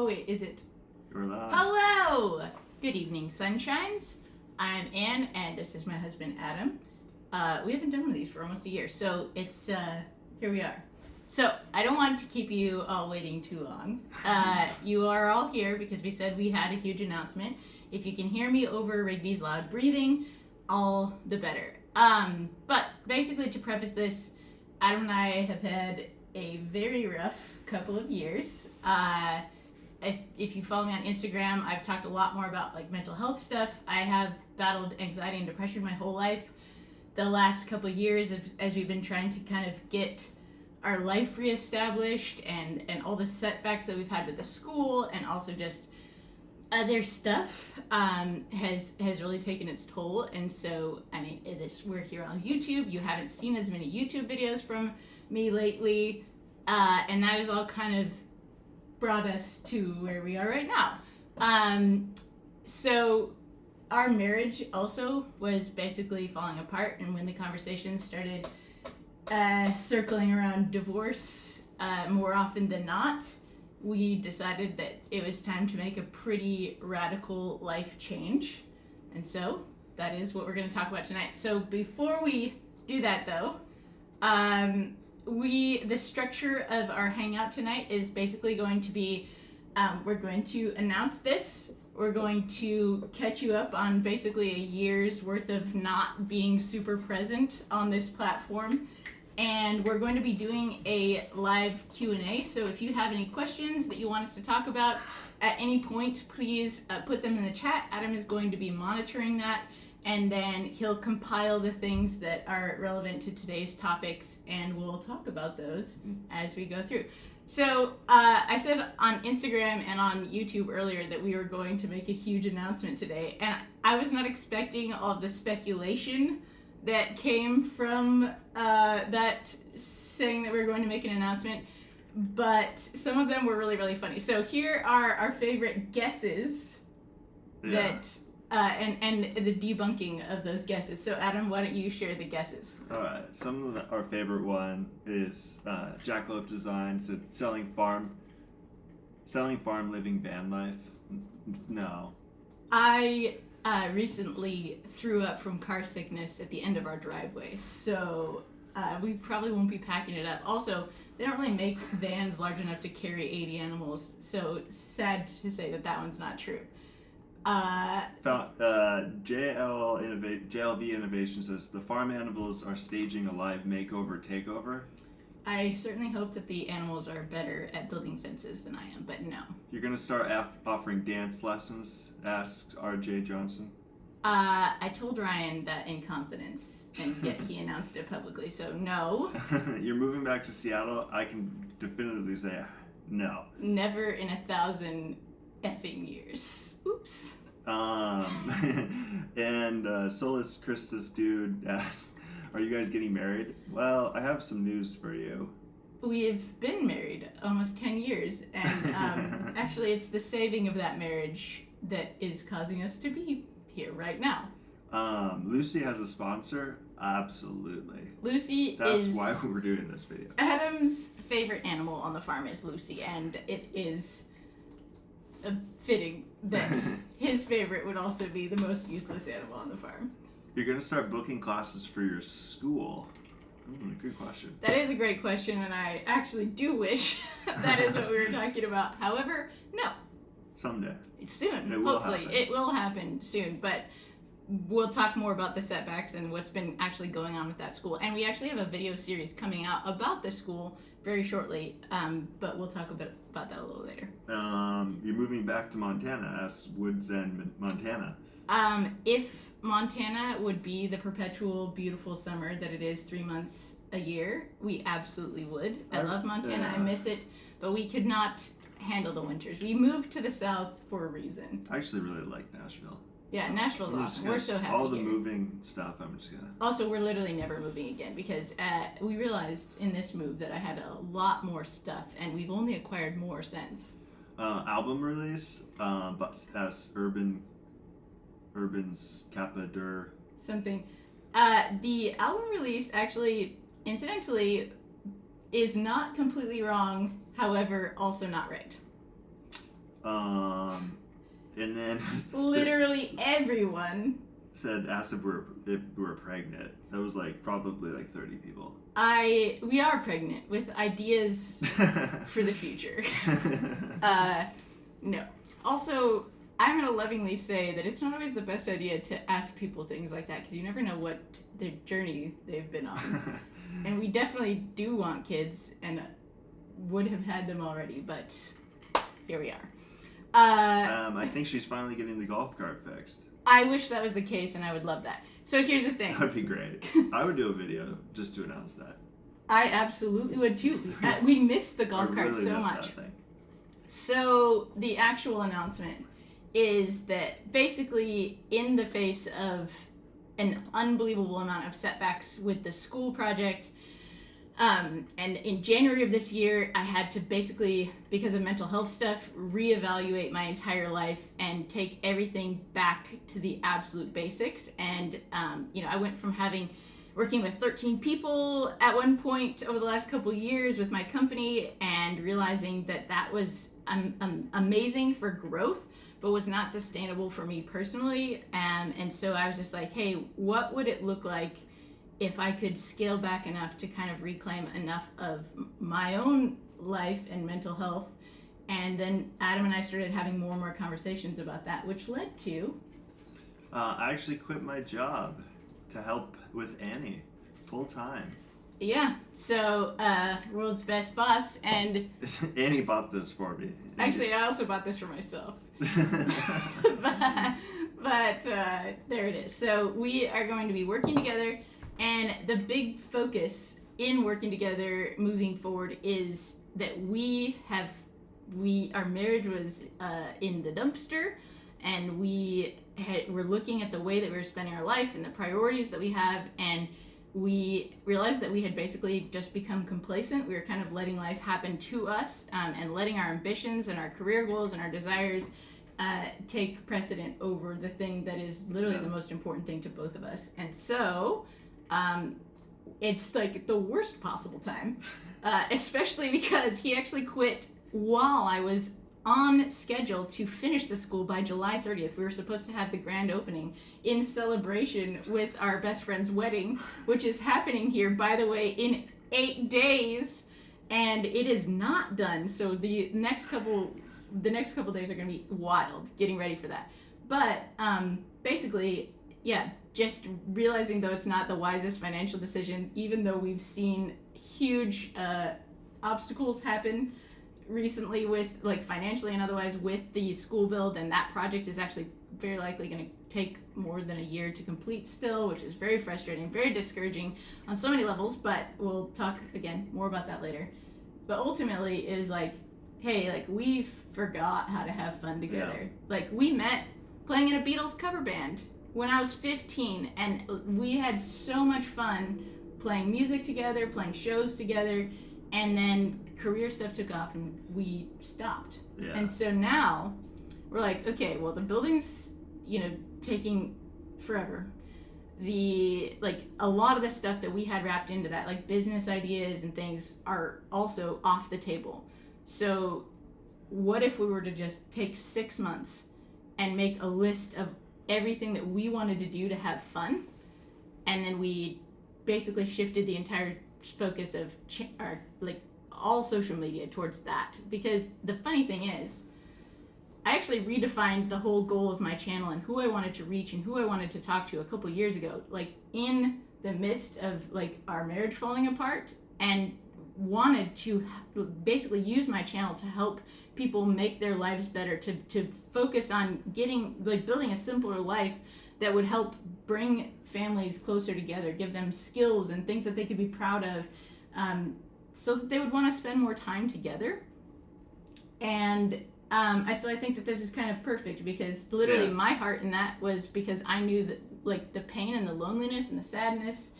Oh wait, is it? You're live. Hello! Good evening, sunshines. I'm Anne, and this is my husband, Adam. We haven't done one of these for almost a year, so it's, here we are. So, I don't want to keep you all waiting too long. You are all here because we said we had a huge announcement. If you can hear me over Rigby's loud breathing, all the better. But basically, to preface this, Adam and I have had a very rough couple of years. If you follow me on Instagram, I've talked a lot more about like mental health stuff. I have battled anxiety and depression my whole life. The last couple of years, as we've been trying to kind of get our life reestablished and all the setbacks that we've had with the school and also just other stuff has really taken its toll. And so, I mean, we're here on YouTube. You haven't seen as many YouTube videos from me lately. And that has all kind of brought us to where we are right now. So our marriage also was basically falling apart, and when the conversations started circling around divorce more often than not, we decided that it was time to make a pretty radical life change. And so that is what we're going to talk about tonight. So before we do that though, the structure of our hangout tonight is basically going to be, we're going to announce this. We're going to catch you up on basically a year's worth of not being super present on this platform. And we're going to be doing a live Q&A. So if you have any questions that you want us to talk about at any point, please put them in the chat. Adam is going to be monitoring that, and then he'll compile the things that are relevant to today's topics, and we'll talk about those as we go through. So I said on Instagram and on YouTube earlier that we were going to make a huge announcement today, and I was not expecting all of the speculation that came from that saying that we were going to make an announcement, but some of them were really, really funny. So here are our favorite guesses that and the debunking of those guesses. So Adam, why don't you share the guesses? All right. Some of our favorite one is JackalopeDesignco. So selling farm, living van life. No. I recently threw up from car sickness at the end of our driveway, so we probably won't be packing it up. Also, they don't really make vans large enough to carry 80 animals, so sad to say that one's not true. JLVinnovations says the farm animals are staging a live makeover takeover. I certainly hope that the animals are better at building fences than I am, but no. You're going to start offering dance lessons, asks rjjohnson. I told Ryan that in confidence, and yet he announced it publicly, so no. You're moving back to Seattle? I can definitively say no. Never in 1,000 effing years. Oops. And soluschristusdude asks, are you guys getting married? Well, I have some news for you. We've been married almost 10 years, and actually it's the saving of that marriage that is causing us to be here right now. Lucy has a sponsor? Absolutely. That's why we're doing this video. Adam's favorite animal on the farm is Lucy, and it is fitting that his favorite would also be the most useless animal on the farm. You're going to start booking classes for your school. Good question. That is a great question, and I actually do wish that is what we were talking about. However, no. Someday. Soon. It will Hopefully. happen. It will happen soon, but we'll talk more about the setbacks and what's been actually going on with that school. And we actually have a video series coming out about the school very shortly, but we'll talk a bit about that a little later. You're moving back to Montana, asks woodzenmt, Montana. If Montana would be the perpetual beautiful summer that it is 3 months a year, we absolutely would. I love Montana. I miss it, but we could not handle the winters. We moved to the south for a reason. I actually really like Nashville. Yeah, so Nashville's awesome. We're so happy all the here. moving stuff, I'm just gonna... Also, we're literally never moving again because we realized in this move that I had a lot more stuff, and we've only acquired more since. Album release, but as erbenseskapader. Something. The album release actually, incidentally, is not completely wrong, however, also not right. And then Literally everyone. asked if we're pregnant. That was like probably like 30 people. We are pregnant with ideas for the future. No. Also, I'm going to lovingly say that it's not always the best idea to ask people things like that because you never know what their journey they've been on. And we definitely do want kids and would have had them already, but here we are. I think she's finally getting the golf cart fixed. I wish that was the case, and I would love that. So here's the thing. That would be great. I would do a video just to announce that. I absolutely would too. We missed the golf cart really so missed much. That thing. So the actual announcement is that basically in the face of an unbelievable amount of setbacks with the school project, and in January of this year, I had to basically, because of mental health stuff, reevaluate my entire life and take everything back to the absolute basics. And, I went from working with 13 people at one point over the last couple years with my company and realizing that was amazing for growth, but was not sustainable for me personally. And so I was just like, hey, what would it look like if I could scale back enough to kind of reclaim enough of my own life and mental health? And then Adam and I started having more and more conversations about that, which led to... I actually quit my job to help with Annie full time. Yeah, so world's best boss, and... Annie bought this for me. Actually, I also bought this for myself. but there it is. So we are going to be working together. And the big focus in working together moving forward is that our marriage was in the dumpster, and we're looking at the way that we were spending our life and the priorities that we have, and we realized that we had basically just become complacent. We were kind of letting life happen to us, and letting our ambitions and our career goals and our desires take precedent over the thing that is literally the most important thing to both of us. And so... it's like the worst possible time, especially because he actually quit while I was on schedule to finish the school by July 30th. We were supposed to have the grand opening in celebration with our best friend's wedding, which is happening here, by the way, in 8 days, and it is not done. So the next couple days are going to be wild, getting ready for that. But basically, yeah, just realizing though it's not the wisest financial decision, even though we've seen huge obstacles happen recently with, like, financially and otherwise with the school build, and that project is actually very likely going to take more than a year to complete still, which is very frustrating, very discouraging on so many levels, but we'll talk again more about that later. But ultimately it was like, hey, like, we forgot how to have fun together. Yeah. Like, we met playing in a Beatles cover band when I was 15, and we had so much fun playing music together, playing shows together, and then career stuff took off and we stopped. Yeah. And so now we're like, okay, well, the building's, taking forever. A lot of the stuff that we had wrapped into that, like business ideas and things, are also off the table. So what if we were to just take 6 months and make a list of everything that we wanted to do to have fun, and then we basically shifted the entire focus of all social media towards that? Because the funny thing is, I actually redefined the whole goal of my channel and who I wanted to reach and who I wanted to talk to a couple years ago, like in the midst of our marriage falling apart, and wanted to basically use my channel to help people make their lives better, to focus on building a simpler life that would help bring families closer together, give them skills and things that they could be proud of, so that they would want to spend more time together. And so I think that this is kind of perfect, because literally my heart in that was because I knew that the pain and the loneliness and the sadness,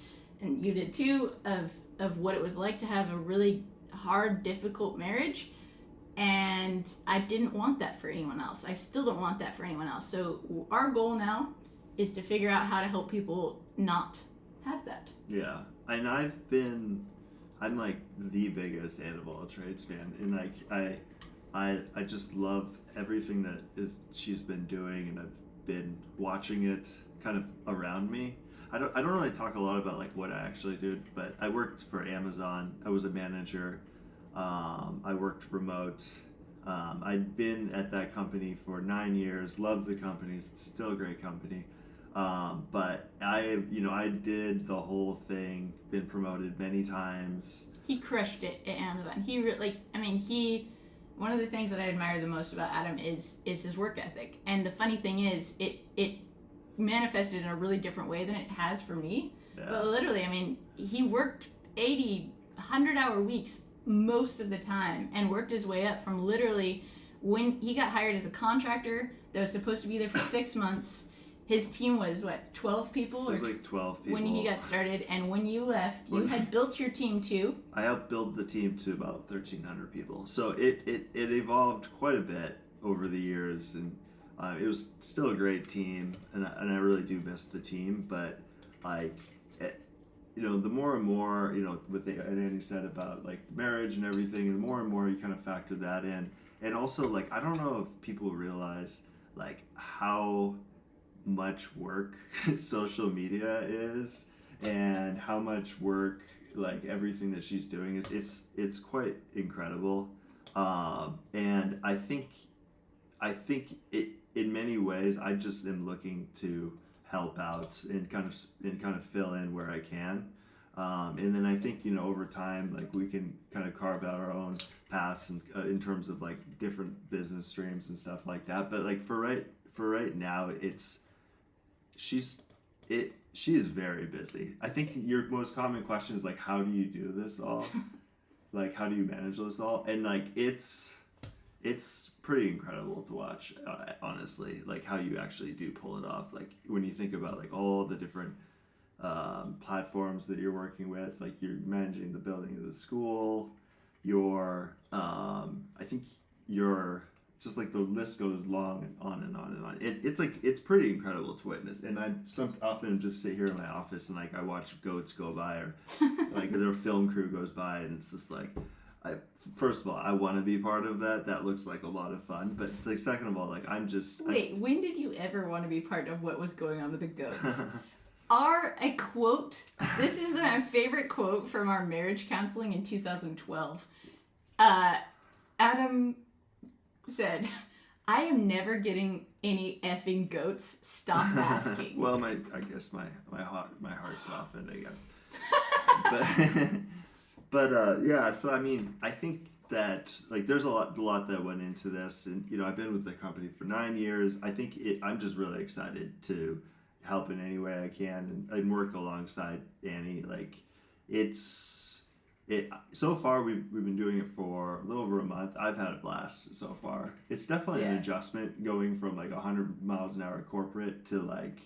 and you did too, of what it was like to have a really hard, difficult marriage. And I didn't want that for anyone else. I still don't want that for anyone else. So our goal now is to figure out how to help people not have that. Yeah. And I'm like the biggest Animal Trades fan. And I just love everything that she's been doing, and I've been watching it kind of around me. I don't really talk a lot about like what I actually do, but I worked for Amazon. I was a manager. I worked remote. I'd been at that company for 9 years. Loved the company. It's still a great company. But I did the whole thing. Been promoted many times. He crushed it at Amazon. One of the things that I admire the most about Adam is his work ethic. And the funny thing is, it manifested in a really different way than it has for me. Yeah. But literally, he worked 80, 100-hour weeks most of the time and worked his way up from literally when he got hired as a contractor that was supposed to be there for 6 months. His team was, 12 people? It was like 12 people. When he got started, and when you left, you had built your team too. I helped build the team to about 1,300 people. So it evolved quite a bit over the years, and it was still a great team, and I really do miss the team. But the more and more, what Andy said about like marriage and everything, and the more and more you kind of factor that in, and also like I don't know if people realize like how much work social media is, and how much work like everything that she's doing is. It's quite incredible, and I think it in many ways I just am looking to help out and kind of fill in where I can, and then I think over time like we can kind of carve out our own paths and in terms of like different business streams and stuff like that. But like for right now, she is very busy. I think your most common question is like, how do you do this all? Like, how do you manage this all? And like, it's pretty incredible to watch, honestly, like how you actually do pull it off. Like when you think about like all the different platforms that you're working with, like you're managing the building of the school, I think you're just like the list goes long and on and on and on. It's pretty incredible to witness. And I often just sit here in my office and like I watch goats go by, or like their film crew goes by, and it's just like, first of all, I want to be part of that. That looks like a lot of fun. But it's like, second of all, like When did you ever want to be part of what was going on with the goats? A quote. This is my favorite quote from our marriage counseling in 2012. Adam said, "I am never getting any effing goats. Stop asking." Well, I guess my heart softened, I guess. But yeah. So I think that like there's a lot that went into this, and I've been with the company for 9 years. I think I'm just really excited to help in any way I can and work alongside Annie. Like so far we've been doing it for a little over a month. I've had a blast so far. It's definitely an adjustment going from like 100 miles an hour corporate to like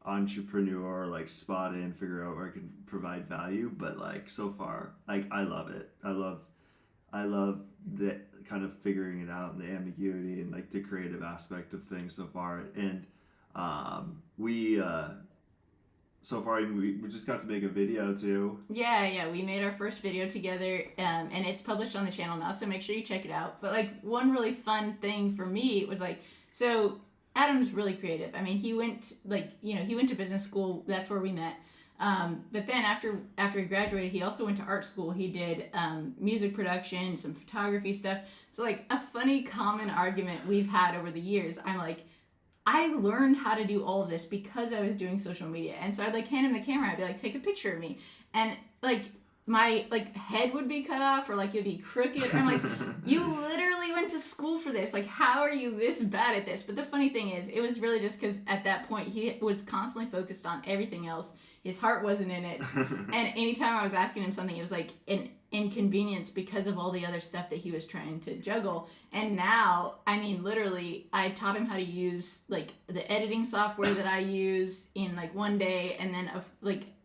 entrepreneur, like spot in, figure out where I can provide value. But like so far, like I love it. I love the kind of figuring it out and the ambiguity and like the creative aspect of things so far. And so far, we just got to make a video too. Yeah, we made our first video together, and it's published on the channel now, so make sure you check it out. But like one really fun thing for me was like, so Adam's really creative. He went to business school. That's where we met. But then after he graduated, he also went to art school. He did music production, some photography stuff. So like a funny common argument we've had over the years, I'm like, I learned how to do all of this because I was doing social media. And so I'd like hand him the camera. I'd be like, take a picture of me. And like my like head would be cut off, or like it'd be crooked. I'm like, you literally went to school for this. Like, how are you this bad at this? But the funny thing is, it was really just because at that point he was constantly focused on everything else. His heart wasn't in it. And anytime I was asking him something, it was like an inconvenience because of all the other stuff that he was trying to juggle. And now, literally, I taught him how to use like the editing software that I use in like one day, and then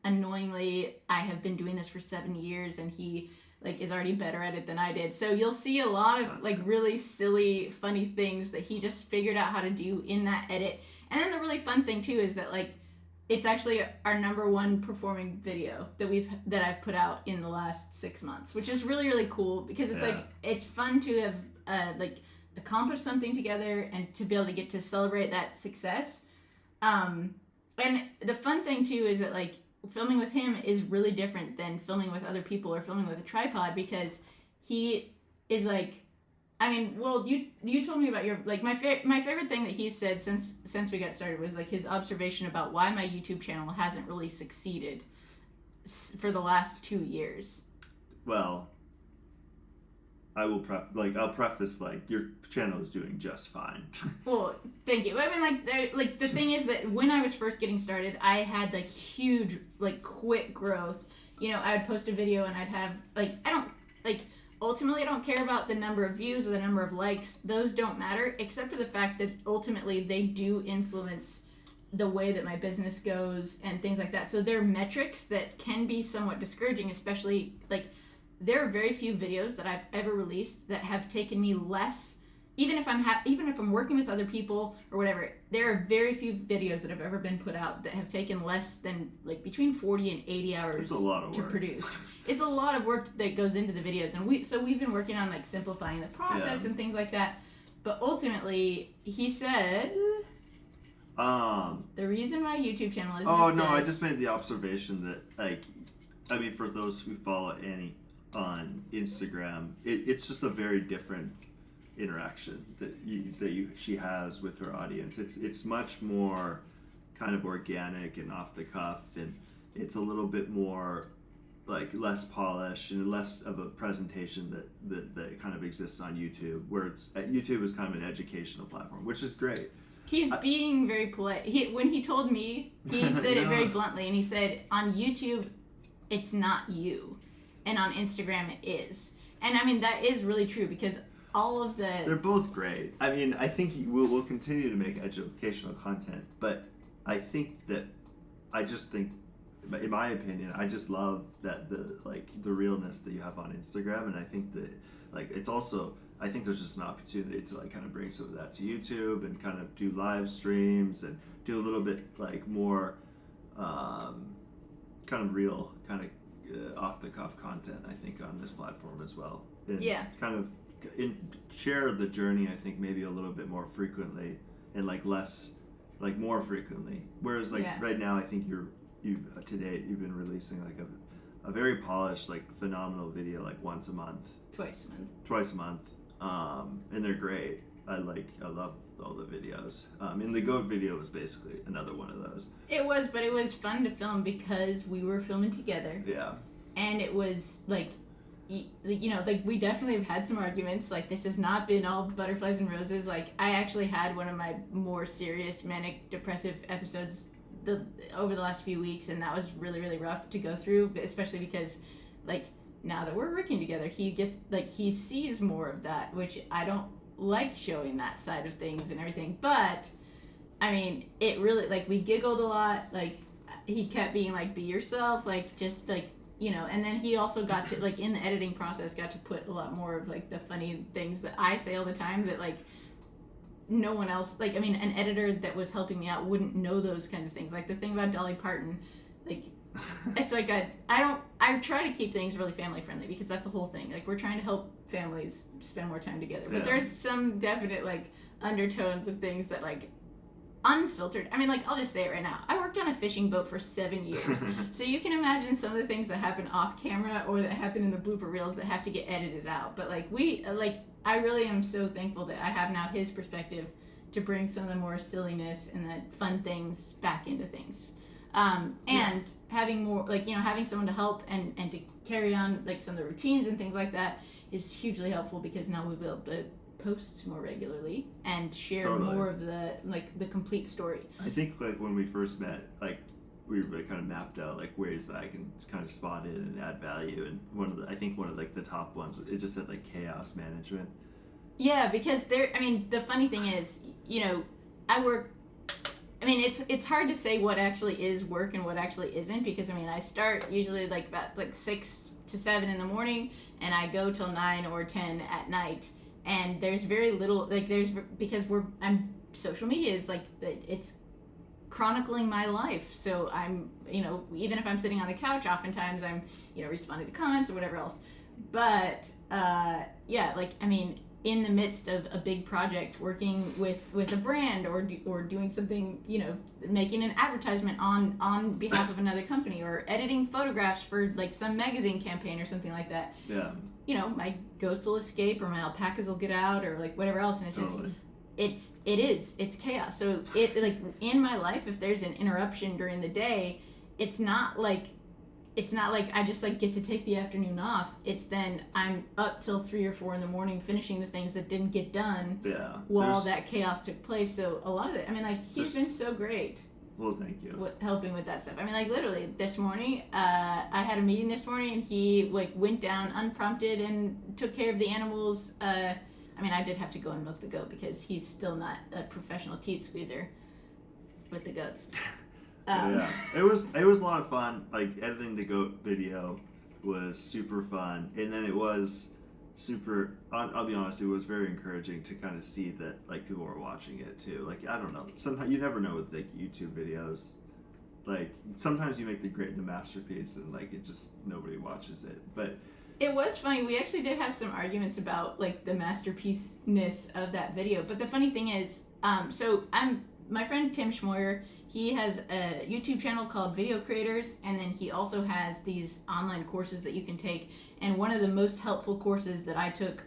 annoyingly, I have been doing this for 7 years, and he like is already better at it than I did. So you'll see a lot of like really silly, funny things that he just figured out how to do in that edit. And then the really fun thing too is that like it's actually our #1 performing video that I've put out in the last 6 months, which is really, really cool because it's like, it's fun to have like accomplished something together and to be able to get to celebrate that success. And the fun thing too is that like filming with him is really different than filming with other people or filming with a tripod, because he is like, I mean, well, you told me about your, like, my favorite thing that he said since we got started was like his observation about why my YouTube channel hasn't really succeeded for the last 2 years. Well, I'll preface like your channel is doing just fine. Well, thank you. I mean, like the thing is that when I was first getting started, I had like huge, like quick growth. You know, I would post a video and I'd have like, ultimately, I don't care about the number of views or the number of likes. Those don't matter, except for the fact that ultimately they do influence the way that my business goes and things like that. So there are metrics that can be somewhat discouraging, especially like there are very few videos that I've ever released that have taken me less. Even if I'm working with other people or whatever, there are very few videos that have ever been put out that have taken less than like between 40 and 80 hours to produce. It's a lot of work that goes into the videos, and we've been working on like simplifying the process and things like that. But ultimately, he said the reason my YouTube channel is I just made the observation that like, I mean, for those who follow Annie on Instagram, it's just a very different interaction she has with her audience. It's much more kind of organic and off the cuff, and it's a little bit more like less polished and less of a presentation that kind of exists on YouTube, where YouTube is kind of an educational platform, which is great. He's being very polite. When he told me, he said it very bluntly, and he said, on YouTube, it's not you, and on Instagram it is. And I mean, that is really true, because they're both great. I mean, I think we'll continue to make educational content, but I think, in my opinion, I just love that the realness that you have on Instagram, and I think that like it's also, I think there's just an opportunity to like kind of bring some of that to YouTube and kind of do live streams and do a little bit like more kind of real, kind of off the cuff content, I think, on this platform as well. And kind of share the journey, I think, maybe a little bit more frequently and like less, like more frequently. Whereas like right now, I think you've been releasing like a very polished, like phenomenal video like once a month, twice a month, and they're great. I love all the videos. And the goat video was basically another one of those. It was, but it was fun to film because we were filming together. Yeah. And it was like, you know, like we definitely have had some arguments. Like this has not been all butterflies and roses. Like I actually had one of my more serious manic depressive episodes over the last few weeks, and that was really, really rough to go through, especially because like now that we're working together, he sees more of that, which I don't like showing that side of things and everything. But I mean, it really, like, we giggled a lot. Like he kept being like, be yourself, like just like, you know, and then he also got to, like, in the editing process, got to put a lot more of, like, the funny things that I say all the time that, like, no one else, like, I mean, an editor that was helping me out wouldn't know those kinds of things. Like, the thing about Dolly Parton, like, it's like I try to keep things really family friendly, because that's the whole thing. Like, we're trying to help families spend more time together. But there's some definite, like, undertones of things that, like, unfiltered. I mean, like, I'll just say it right now. I worked on a fishing boat for 7 years. So you can imagine some of the things that happen off camera or that happen in the blooper reels that have to get edited out. But, like, I really am so thankful that I have now his perspective to bring some of the more silliness and the fun things back into things. And having more, like, you know, having someone to help and to carry on, like, some of the routines and things like that is hugely helpful, because now we'll be able to post more regularly and share more of the, like, the complete story. I think, like, when we first met, like, we really kind of mapped out, like, ways that I can kind of spot it and add value, and one of the like the top ones, it just said, like, chaos management. Yeah, because the funny thing is, you know, it's hard to say what actually is work and what actually isn't, because I start usually like about like 6 to 7 in the morning, and I go till 9 or 10 at night. And there's very little, like, because social media is like, it's chronicling my life. So I'm, even if I'm sitting on the couch, oftentimes I'm, responding to comments or whatever else. But in the midst of a big project, working with a brand or doing something, making an advertisement on behalf of another company, or editing photographs for like some magazine campaign or something like that. Yeah. My goats will escape or my alpacas will get out or like whatever else, and it's Totally. just it's chaos. So in my life, if there's an interruption during the day, it's not like I just like get to take the afternoon off. It's then I'm up till 3 or 4 in the morning finishing the things that didn't get done. Yeah. While that chaos took place. So a lot of it, he's been so great. Well, thank you. Helping with that stuff. Literally this morning, I had a meeting this morning, and he went down unprompted and took care of the animals. I did have to go and milk the goat because he's still not a professional teat squeezer with the goats. Yeah, it was a lot of fun. Like, editing the goat video was super fun, and then it was super. I'll be honest, it was very encouraging to kind of see that like people were watching it too. Like, I don't know, sometimes you never know with like YouTube videos. Like, sometimes you make the masterpiece and like it just nobody watches it. But it was funny. We actually did have some arguments about like the masterpiece-ness of that video. But the funny thing is, my friend Tim Schmoyer, he has a YouTube channel called Video Creators, and then he also has these online courses that you can take. And one of the most helpful courses that I took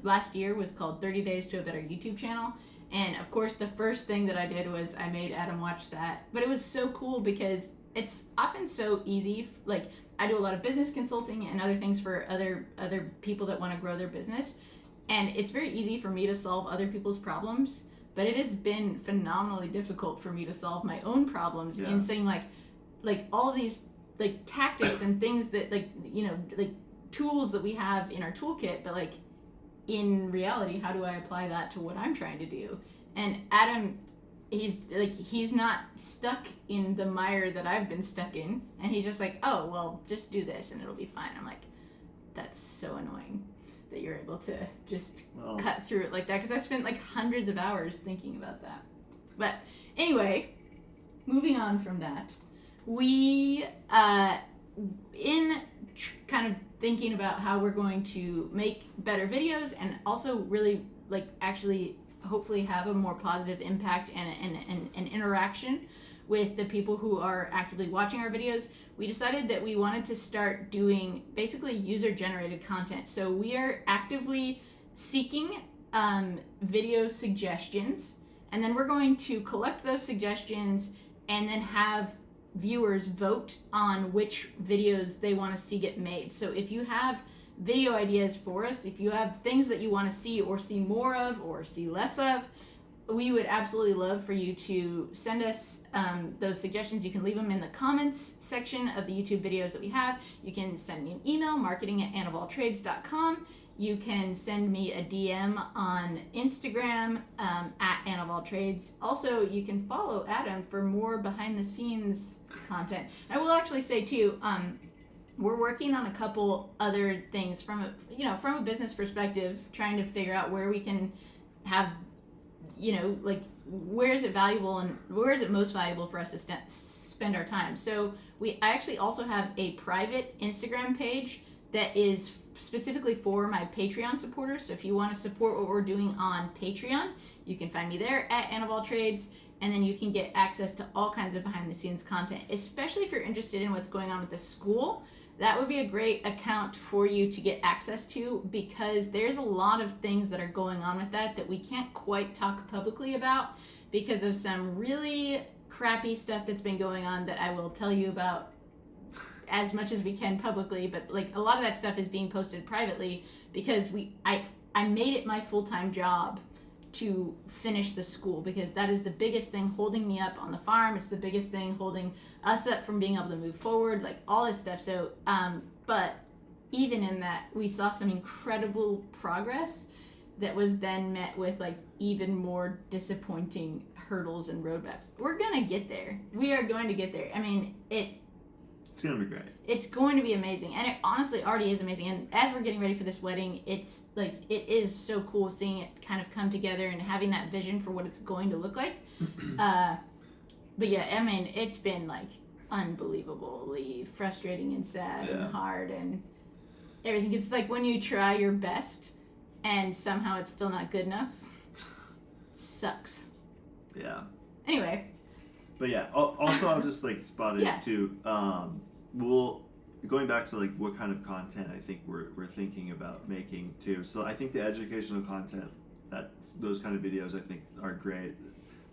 last year was called 30 Days to a Better YouTube Channel. And of course, the first thing that I did was I made Adam watch that. But it was so cool because it's often so easy. Like, I do a lot of business consulting and other things for other people that want to grow their business. And it's very easy for me to solve other people's problems. But it has been phenomenally difficult for me to solve my own problems in saying like all of these like tactics and things that like tools that we have in our toolkit, but like in reality, how do I apply that to what I'm trying to do? And Adam, he's not stuck in the mire that I've been stuck in, and he's just like, oh well, just do this and it'll be fine. I'm like, that's so annoying that you're able to just cut through it like that, because I've spent like hundreds of hours thinking about that. But anyway, moving on from that, we kind of thinking about how we're going to make better videos and also really like actually hopefully have a more positive impact and an interaction with the people who are actively watching our videos, we decided that we wanted to start doing basically user-generated content. So we are actively seeking video suggestions, and then we're going to collect those suggestions and then have viewers vote on which videos they want to see get made. So if you have video ideas for us, if you have things that you want to see or see more of or see less of, we would absolutely love for you to send us those suggestions. You can leave them in the comments section of the YouTube videos that we have. You can send me an email, marketing@annofalltrades.com. You can send me a DM on Instagram @annofalltrades. Also, you can follow Adam for more behind-the-scenes content. I will actually say too, we're working on a couple other things from a business perspective, trying to figure out where we can have, like where is it valuable and where is it most valuable for us to spend our time. So I actually also have a private Instagram page that is specifically for my Patreon supporters. So if you want to support what we're doing on Patreon, you can find me there @annofalltrades, and then you can get access to all kinds of behind the scenes content, especially if you're interested in what's going on with the school. That would be a great account for you to get access to, because there's a lot of things that are going on with that we can't quite talk publicly about because of some really crappy stuff that's been going on that I will tell you about as much as we can publicly. But like a lot of that stuff is being posted privately because I made it my full-time job to finish the school, because that is the biggest thing holding me up on the farm. It's the biggest thing holding us up from being able to move forward, like all this stuff. So, but even in that, we saw some incredible progress that was then met with like even more disappointing hurdles and roadblocks. We're gonna get there. We are going to get there. It's going to be great. It's going to be amazing. And it honestly already is amazing. And as we're getting ready for this wedding, it's like, it is so cool seeing it kind of come together and having that vision for what it's going to look like. but yeah, I mean, it's been like unbelievably frustrating and sad and hard and everything. It's like when you try your best and somehow it's still not good enough. Sucks. Yeah. Anyway. But yeah, also I'll just like spot it too. Going back to like what kind of content I think we're thinking about making too. So I think the educational content, those kind of videos I think are great.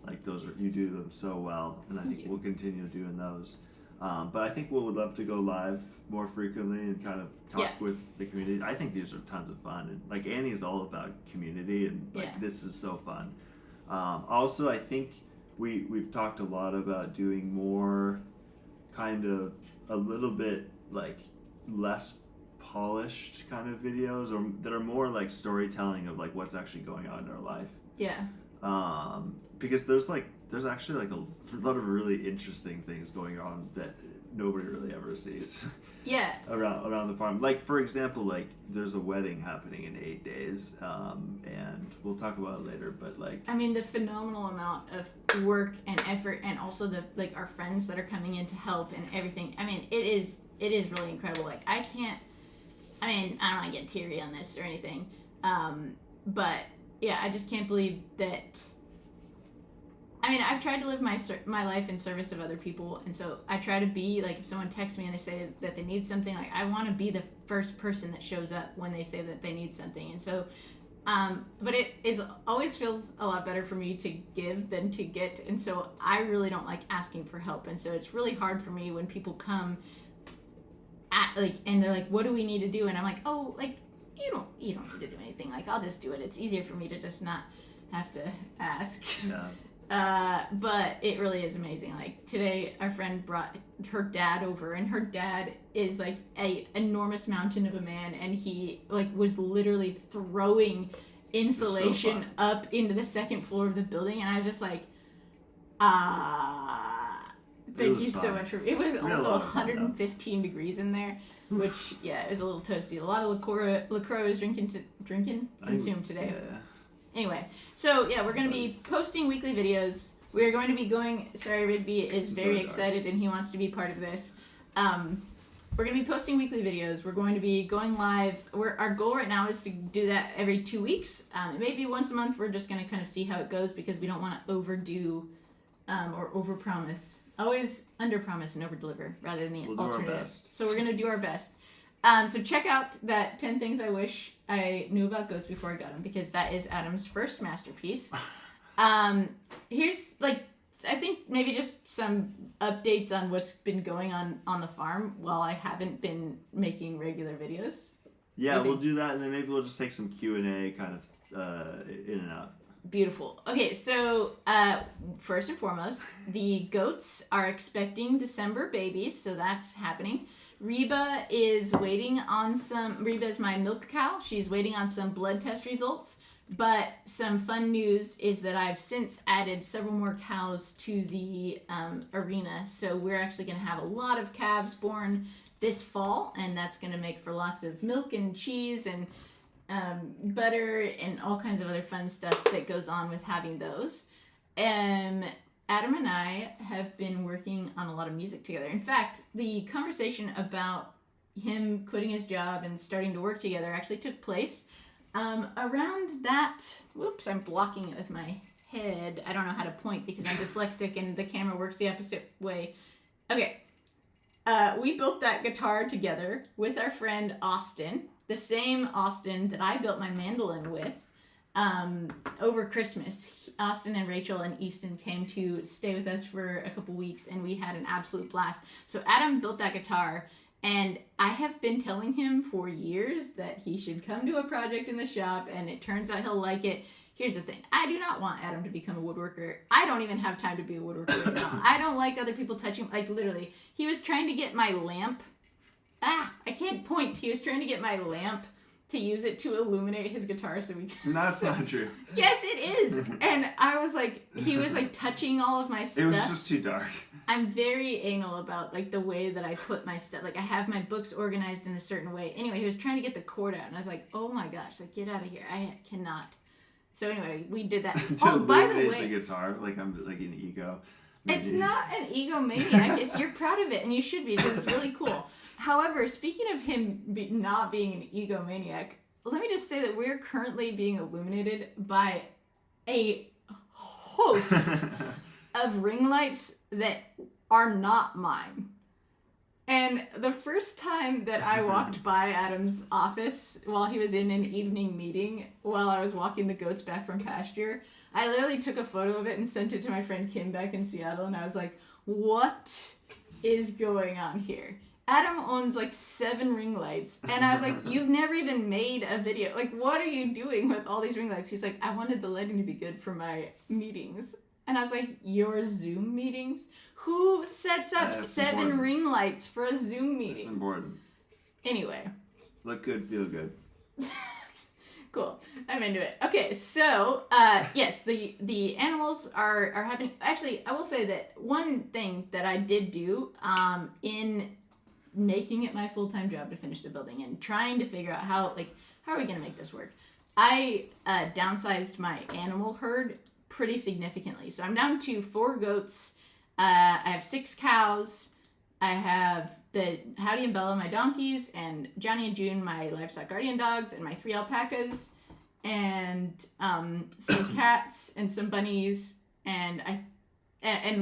Like you do them so well, and I think we'll continue doing those. But I think we would love to go live more frequently and kind of talk with the community. I think these are tons of fun, and like Annie's all about community, and like this is so fun. Also, I think we've talked a lot about doing more kind of a little bit like less polished kind of videos, or that are more like storytelling of like what's actually going on in our life. Yeah. Because there's actually like a lot of really interesting things going on that nobody really ever sees. Yeah. around the farm. Like for example, like there's a wedding happening in 8 days, and we'll talk about it later. But like, I mean, the phenomenal amount of work and effort, and also the like our friends that are coming in to help and everything. I mean, it is really incredible. Like I don't want to get teary on this or anything, but yeah, I just can't believe that. I mean, I've tried to live my life in service of other people, and so I try to be, like, if someone texts me and they say that they need something, like, I want to be the first person that shows up when they say that they need something, and so, but it always feels a lot better for me to give than to get, and so I really don't like asking for help, and so it's really hard for me when people come and they're like, what do we need to do, and I'm like, oh, like, you don't need to do anything, like, I'll just do it. It's easier for me to just not have to ask. Yeah. But it really is amazing. Like today, our friend brought her dad over, and her dad is like a enormous mountain of a man, and he like was literally throwing insulation up into the second floor of the building, and I was just like, thank you so much for. It was also 115 degrees in there, which it was a little toasty. A lot of LaCroix was consumed today. Yeah. Anyway, so yeah, we're going to be posting weekly videos. We're going to be going, sorry, Rigby is very excited and he wants to be part of this. We're going to be posting weekly videos. We're going to be going live. Our goal right now is to do that every 2 weeks. It may be once a month. We're just going to kind of see how it goes because we don't want to overdo or overpromise. Always underpromise and overdeliver rather than the alternative. So we're going to do our best. So check out that 10 things I wish I knew about goats before I got them, because that is Adam's first masterpiece. Here's like, I think maybe just some updates on what's been going on the farm while I haven't been making regular videos. Yeah, we'll do that, and then maybe we'll just take some Q&A kind of in and out. Beautiful. Okay, so first and foremost, the goats are expecting December babies, so that's happening. Reba is Reba is my milk cow. She's waiting on some blood test results. But some fun news is that I've since added several more cows to the arena. So we're actually going to have a lot of calves born this fall. And that's going to make for lots of milk and cheese and butter and all kinds of other fun stuff that goes on with having those. Adam and I have been working on a lot of music together. In fact, the conversation about him quitting his job and starting to work together actually took place around that. Whoops, I'm blocking it with my head. I don't know how to point because I'm dyslexic and the camera works the opposite way. Okay. We built that guitar together with our friend Austin, the same Austin that I built my mandolin with. Over Christmas, Austin and Rachel and Easton came to stay with us for a couple weeks, and we had an absolute blast. So Adam built that guitar, and I have been telling him for years that he should come to a project in the shop, and it turns out he'll like it. Here's the thing. I do not want Adam to become a woodworker. I don't even have time to be a woodworker right now. I don't like other people touching, like literally. He was trying to get my lamp. I can't point. He was trying to get my lamp to use it to illuminate his guitar so we can... That's not true. Yes, it is. And I was like, he was like touching all of my stuff. It was just too dark. I'm very anal about like the way that I put my stuff. Like I have my books organized in a certain way. Anyway, he was trying to get the cord out and I was like, oh my gosh, like get out of here. I cannot. So anyway, we did that. To illuminate the guitar, like I'm like an ego. Maybe. It's not an egomaniac. You're proud of it, and you should be, because it's really cool. However, speaking of him not being an egomaniac, let me just say that we're currently being illuminated by a host of ring lights that are not mine. And the first time that I walked by Adam's office while he was in an evening meeting, while I was walking the goats back from pasture, I literally took a photo of it and sent it to my friend Kim back in Seattle, and I was like, what is going on here? Adam owns like 7 ring lights, and I was like, you've never even made a video. Like, what are you doing with all these ring lights? He's like, I wanted the lighting to be good for my meetings. And I was like, your Zoom meetings? Who sets up 7 important. ring lights for a Zoom meeting? It's important. Anyway. Look good, feel good. Cool. I'm into it. Okay, so, yes, the animals are having... Actually, I will say that one thing that I did do in making it my full-time job to finish the building and trying to figure out how are we going to make this work? I downsized my animal herd pretty significantly. So I'm down to 4 goats. I have 6 cows. I have the Howdy and Bella, my donkeys, and Johnny and June, my livestock guardian dogs, and my 3 alpacas, and some cats and some bunnies, and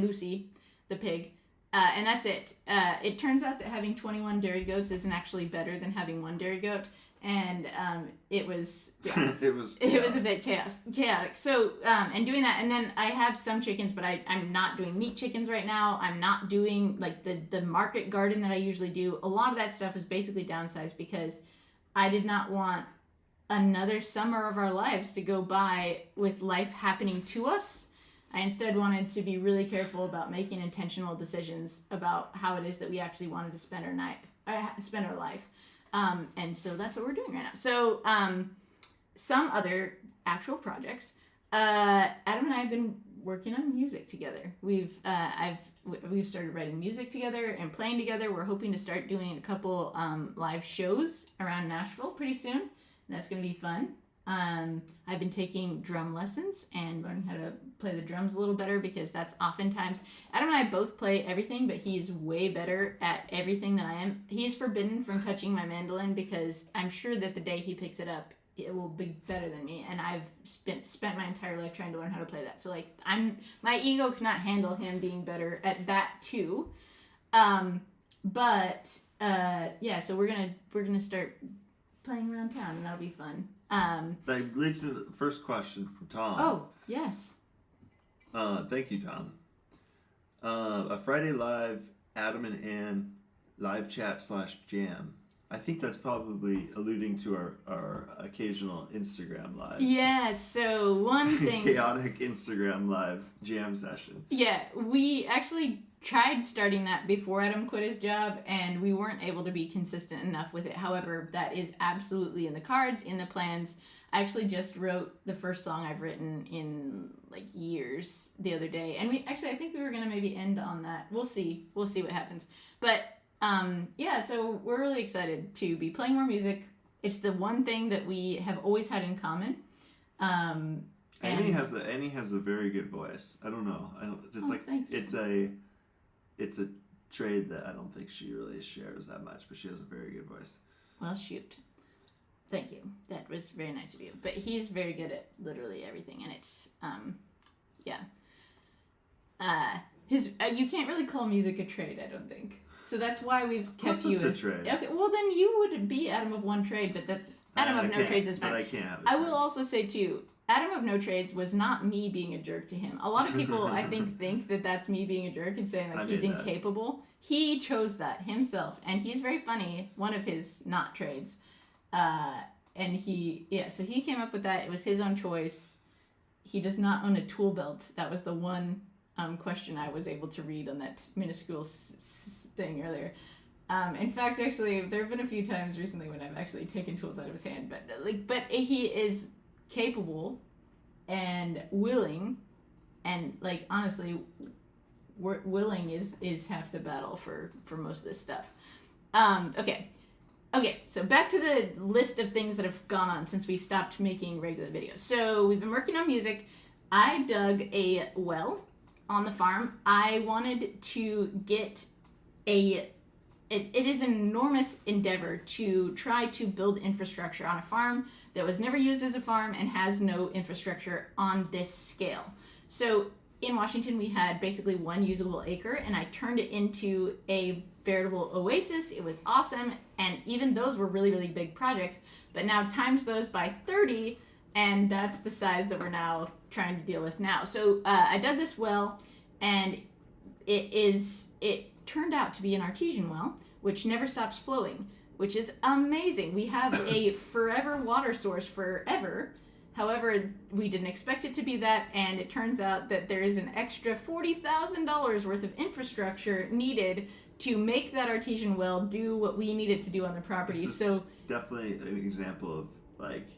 Lucy, the pig. And that's it. It turns out that having 21 dairy goats isn't actually better than having 1 dairy goat. And it was it was a bit chaotic. So and doing that, and then I have some chickens, but I'm not doing meat chickens right now. I'm not doing like the market garden that I usually do. A lot of that stuff is basically downsized because I did not want another summer of our lives to go by with life happening to us. I instead wanted to be really careful about making intentional decisions about how it is that we actually wanted to spend our life. And so that's what we're doing right now. So, some other actual projects. Adam and I have been working on music together. We've started writing music together and playing together. We're hoping to start doing a couple live shows around Nashville pretty soon. And that's going to be fun. I've been taking drum lessons and learning how to play the drums a little better because that's oftentimes... Adam and I both play everything, but he's way better at everything than I am. He's forbidden from touching my mandolin because I'm sure that the day he picks it up, it will be better than me. And I've spent my entire life trying to learn how to play that. So, like, my ego cannot handle him being better at that, too. So we're gonna start playing around town, and that'll be fun. That leads me to the first question from Tom. Oh, yes. Thank you, Tom. A Friday live Adam and Ann live chat /jam. I think that's probably alluding to our occasional Instagram live. Yeah, so one thing... Chaotic Instagram live jam session. Yeah, we actually tried starting that before Adam quit his job, and we weren't able to be consistent enough with it. However, that is absolutely in the cards, in the plans. I actually just wrote the first song I've written in like years the other day, and I think we were gonna maybe end on that. We'll see what happens. But so we're really excited to be playing more music. It's the one thing that we have always had in common. Annie has a very good voice. I don't know. It's a trade that I don't think she really shares that much, but she has a very good voice. Well, shoot. Thank you. That was very nice of you. But he's very good at literally everything, and it's, you can't really call music a trade, I don't think. So that's why we've kept you as a trade. Okay, well then you would be Adam of one trade, but that Adam of no trades is fine. But I can't. I will also say too, Adam of no trades was not me being a jerk to him. A lot of people, I think that that's me being a jerk and saying like he's incapable. He chose that himself, and he's very funny. One of his not trades, so he came up with that. It was his own choice. He does not own a tool belt. That was the one question I was able to read on that minuscule thing earlier. In fact, actually, there have been a few times recently when I've actually taken tools out of his hand, but he is capable and willing, and like honestly, willing is half the battle for most of this stuff. Okay, so back to the list of things that have gone on since we stopped making regular videos. So we've been working on music. I dug a well on the farm, I wanted to get it is an enormous endeavor to try to build infrastructure on a farm that was never used as a farm and has no infrastructure on this scale. So in Washington, we had basically 1 usable acre, and I turned it into a veritable oasis. It was awesome, and even those were really, really big projects. But now times those by 30, and that's the size that we're now trying to deal with now. So I dug this well, and it turned out to be an artesian well, which never stops flowing, which is amazing. We have a forever water source forever. However, we didn't expect it to be that, and it turns out that there is an extra $40,000 worth of infrastructure needed to make that artesian well do what we need it to do on the property. So definitely an example of like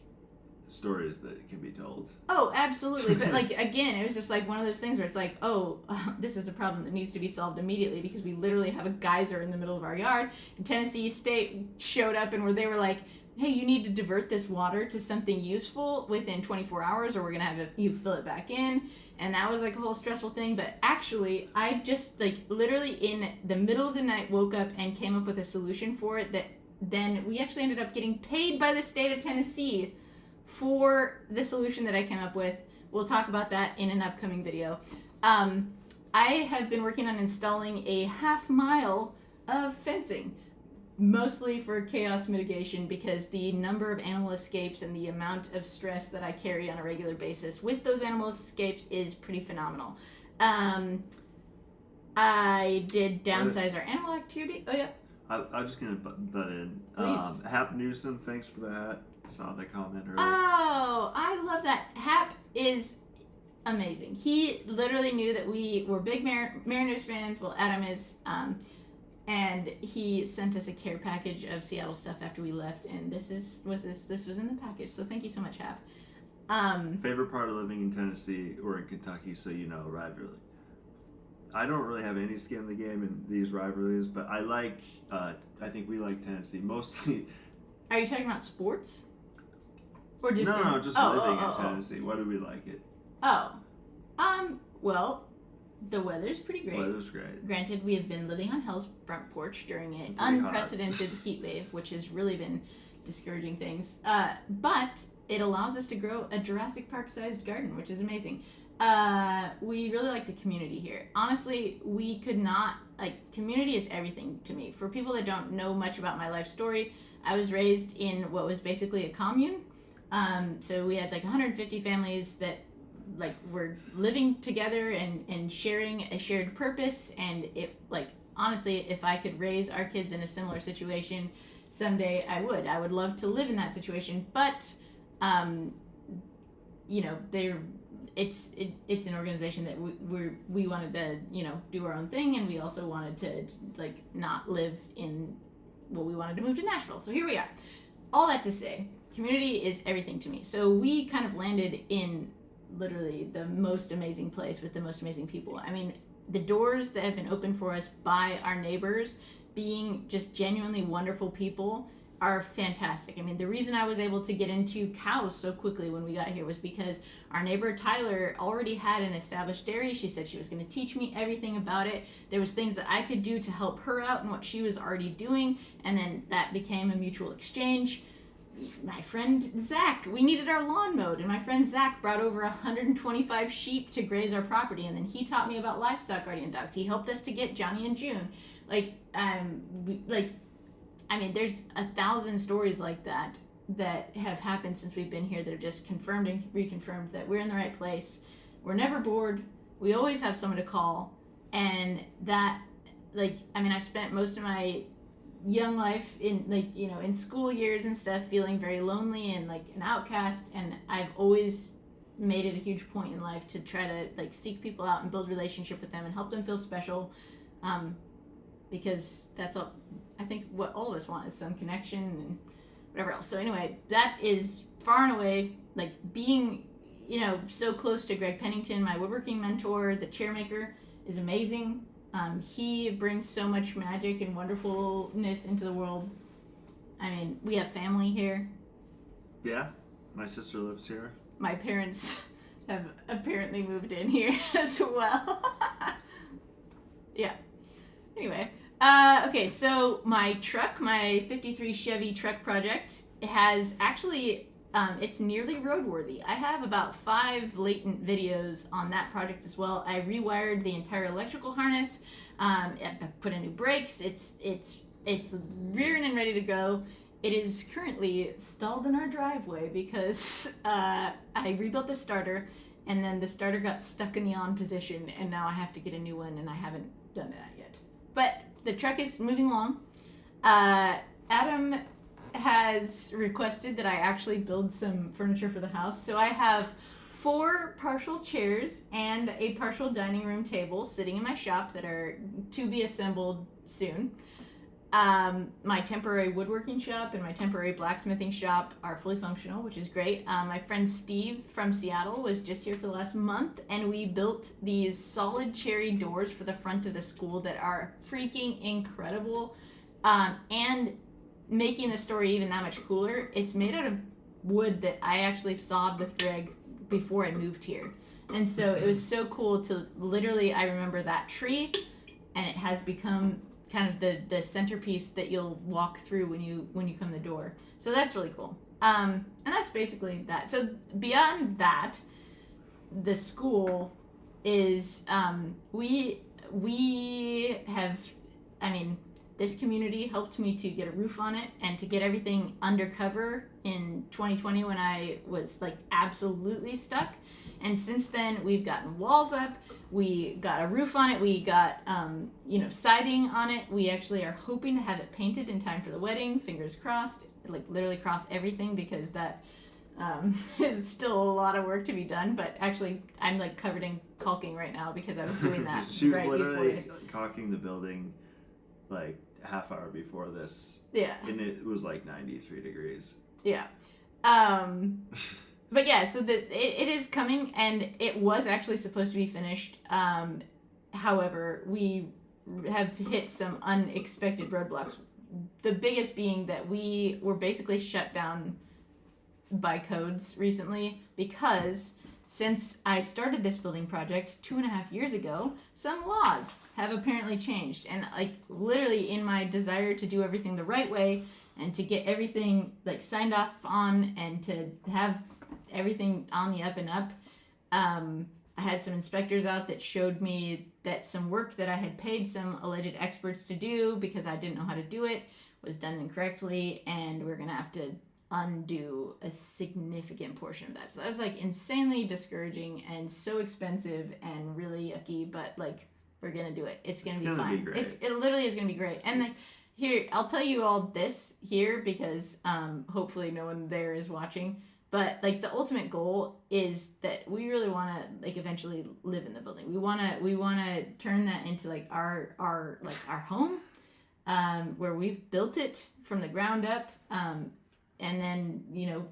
stories that can be told. Oh, absolutely. But like, again, it was just like one of those things where it's like, oh, this is a problem that needs to be solved immediately, because we literally have a geyser in the middle of our yard. And Tennessee State showed up and they were like, hey, you need to divert this water to something useful within 24 hours or we're going to have you fill it back in. And that was like a whole stressful thing. But actually, I just like literally in the middle of the night woke up and came up with a solution for it that then we actually ended up getting paid by the state of Tennessee for the solution that I came up with. We'll talk about that in an upcoming video. I have been working on installing a half-mile of fencing, mostly for chaos mitigation, because the number of animal escapes and the amount of stress that I carry on a regular basis with those animal escapes is pretty phenomenal. I did downsize our animal activity. Oh, yeah. I'm just going to butt in. Please. Hap Newsom, thanks for that. Saw that comment earlier. Oh, I love that. Hap is amazing. He literally knew that we were big Mariners fans. Well, Adam is. And he sent us a care package of Seattle stuff after we left, and this was in the package. So thank you so much, Hap. Favorite part of living in Tennessee or in Kentucky, so you know, rivalry. I don't really have any skin in the game in these rivalries, but I like. I think we like Tennessee mostly. Are you talking about sports? Or just just living in Tennessee. Why do we like it? Well, the weather's pretty great. Weather's great. Granted, we have been living on Hell's front porch during an Pretty unprecedented heat wave, which has really been discouraging things. But it allows us to grow a Jurassic Park-sized garden, which is amazing. We really like the community here. Honestly, we could not, community is everything to me. For people that don't know much about my life story, I was raised in what was basically a commune. So we had 150 families that were living together and sharing a shared purpose. And it honestly, if I could raise our kids in a similar situation someday, I would love to live in that situation. But, it's an organization that we wanted to, do our own thing. And we also wanted to not live in, we wanted to move to Nashville. So here we are. All that to say, community is everything to me. So we kind of landed in literally the most amazing place with the most amazing people. I mean, the doors that have been opened for us by our neighbors being just genuinely wonderful people are fantastic. I mean, the reason I was able to get into cows so quickly when we got here was because our neighbor Tyler already had an established dairy. She said she was going to teach me everything about it. There was things that I could do to help her out in what she was already doing, and then that became a mutual exchange. My friend Zach, we needed our lawn mowed, and my friend Zach brought over 125 sheep to graze our property, and then he taught me about livestock guardian dogs. He helped us to get Johnny and June. There's 1,000 stories like that have happened since we've been here that have just confirmed and reconfirmed that we're in the right place. We're never bored. We always have someone to call, and that, I spent most of my young life in in school years and stuff feeling very lonely and an outcast, and I've always made it a huge point in life to try to seek people out and build relationship with them and help them feel special, because that's all I think what all of us want is some connection and whatever else. So anyway, that is far and away being so close to Greg Pennington, my woodworking mentor. The chairmaker is amazing. He brings so much magic and wonderfulness into the world. I mean, we have family here. Yeah, my sister lives here. My parents have apparently moved in here as well. Yeah. Anyway, okay, so my truck, my 53 Chevy truck project, has actually, it's nearly roadworthy. I have about 5 latent videos on that project as well. I rewired the entire electrical harness, I put in new brakes. It's rearing and ready to go. It is currently stalled in our driveway because I rebuilt the starter, and then the starter got stuck in the on position, and now I have to get a new one, and I haven't done that yet. But the truck is moving along. Adam has requested that I actually build some furniture for the house, so I have 4 partial chairs and a partial dining room table sitting in my shop that are to be assembled soon. My temporary woodworking shop and my temporary blacksmithing shop are fully functional, which is great. My friend Steve from Seattle was just here for the last month, and we built these solid cherry doors for the front of the school that are freaking incredible. And making the story even that much cooler, it's made out of wood that I actually sawed with Greg before I moved here. And so it was so cool to literally, I remember that tree, and it has become kind of the centerpiece that you'll walk through when you come the door. So that's really cool. And that's basically that. So beyond that, the school is we have, I mean, this community helped me to get a roof on it and to get everything undercover in 2020 when I was like absolutely stuck. And since then, we've gotten walls up, we got a roof on it, we got siding on it. We actually are hoping to have it painted in time for the wedding. Fingers crossed, like literally cross everything, because that is still a lot of work to be done. But actually, I'm like covered in caulking right now because I was doing that. She was literally caulking the building like half hour before this. Yeah. And it was like 93 degrees. Yeah. But yeah, so it is coming, and it was actually supposed to be finished. However, we have hit some unexpected roadblocks. The biggest being that we were basically shut down by codes recently because since I started this building project 2.5 years ago, some laws have apparently changed. And like literally in my desire to do everything the right way and to get everything like signed off on and to have everything on the up and up, I had some inspectors out that showed me that some work that I had paid some alleged experts to do because I didn't know how to do it was done incorrectly, and we're gonna have to undo a significant portion of that. So that was like insanely discouraging and so expensive and really yucky, but like we're gonna do it. It's gonna be fine. Be great. It literally is gonna be great. And like here, I'll tell you all this here because hopefully no one there is watching. But like the ultimate goal is that we really want to like eventually live in the building. We want to turn that into like our home, where we've built it from the ground up, and then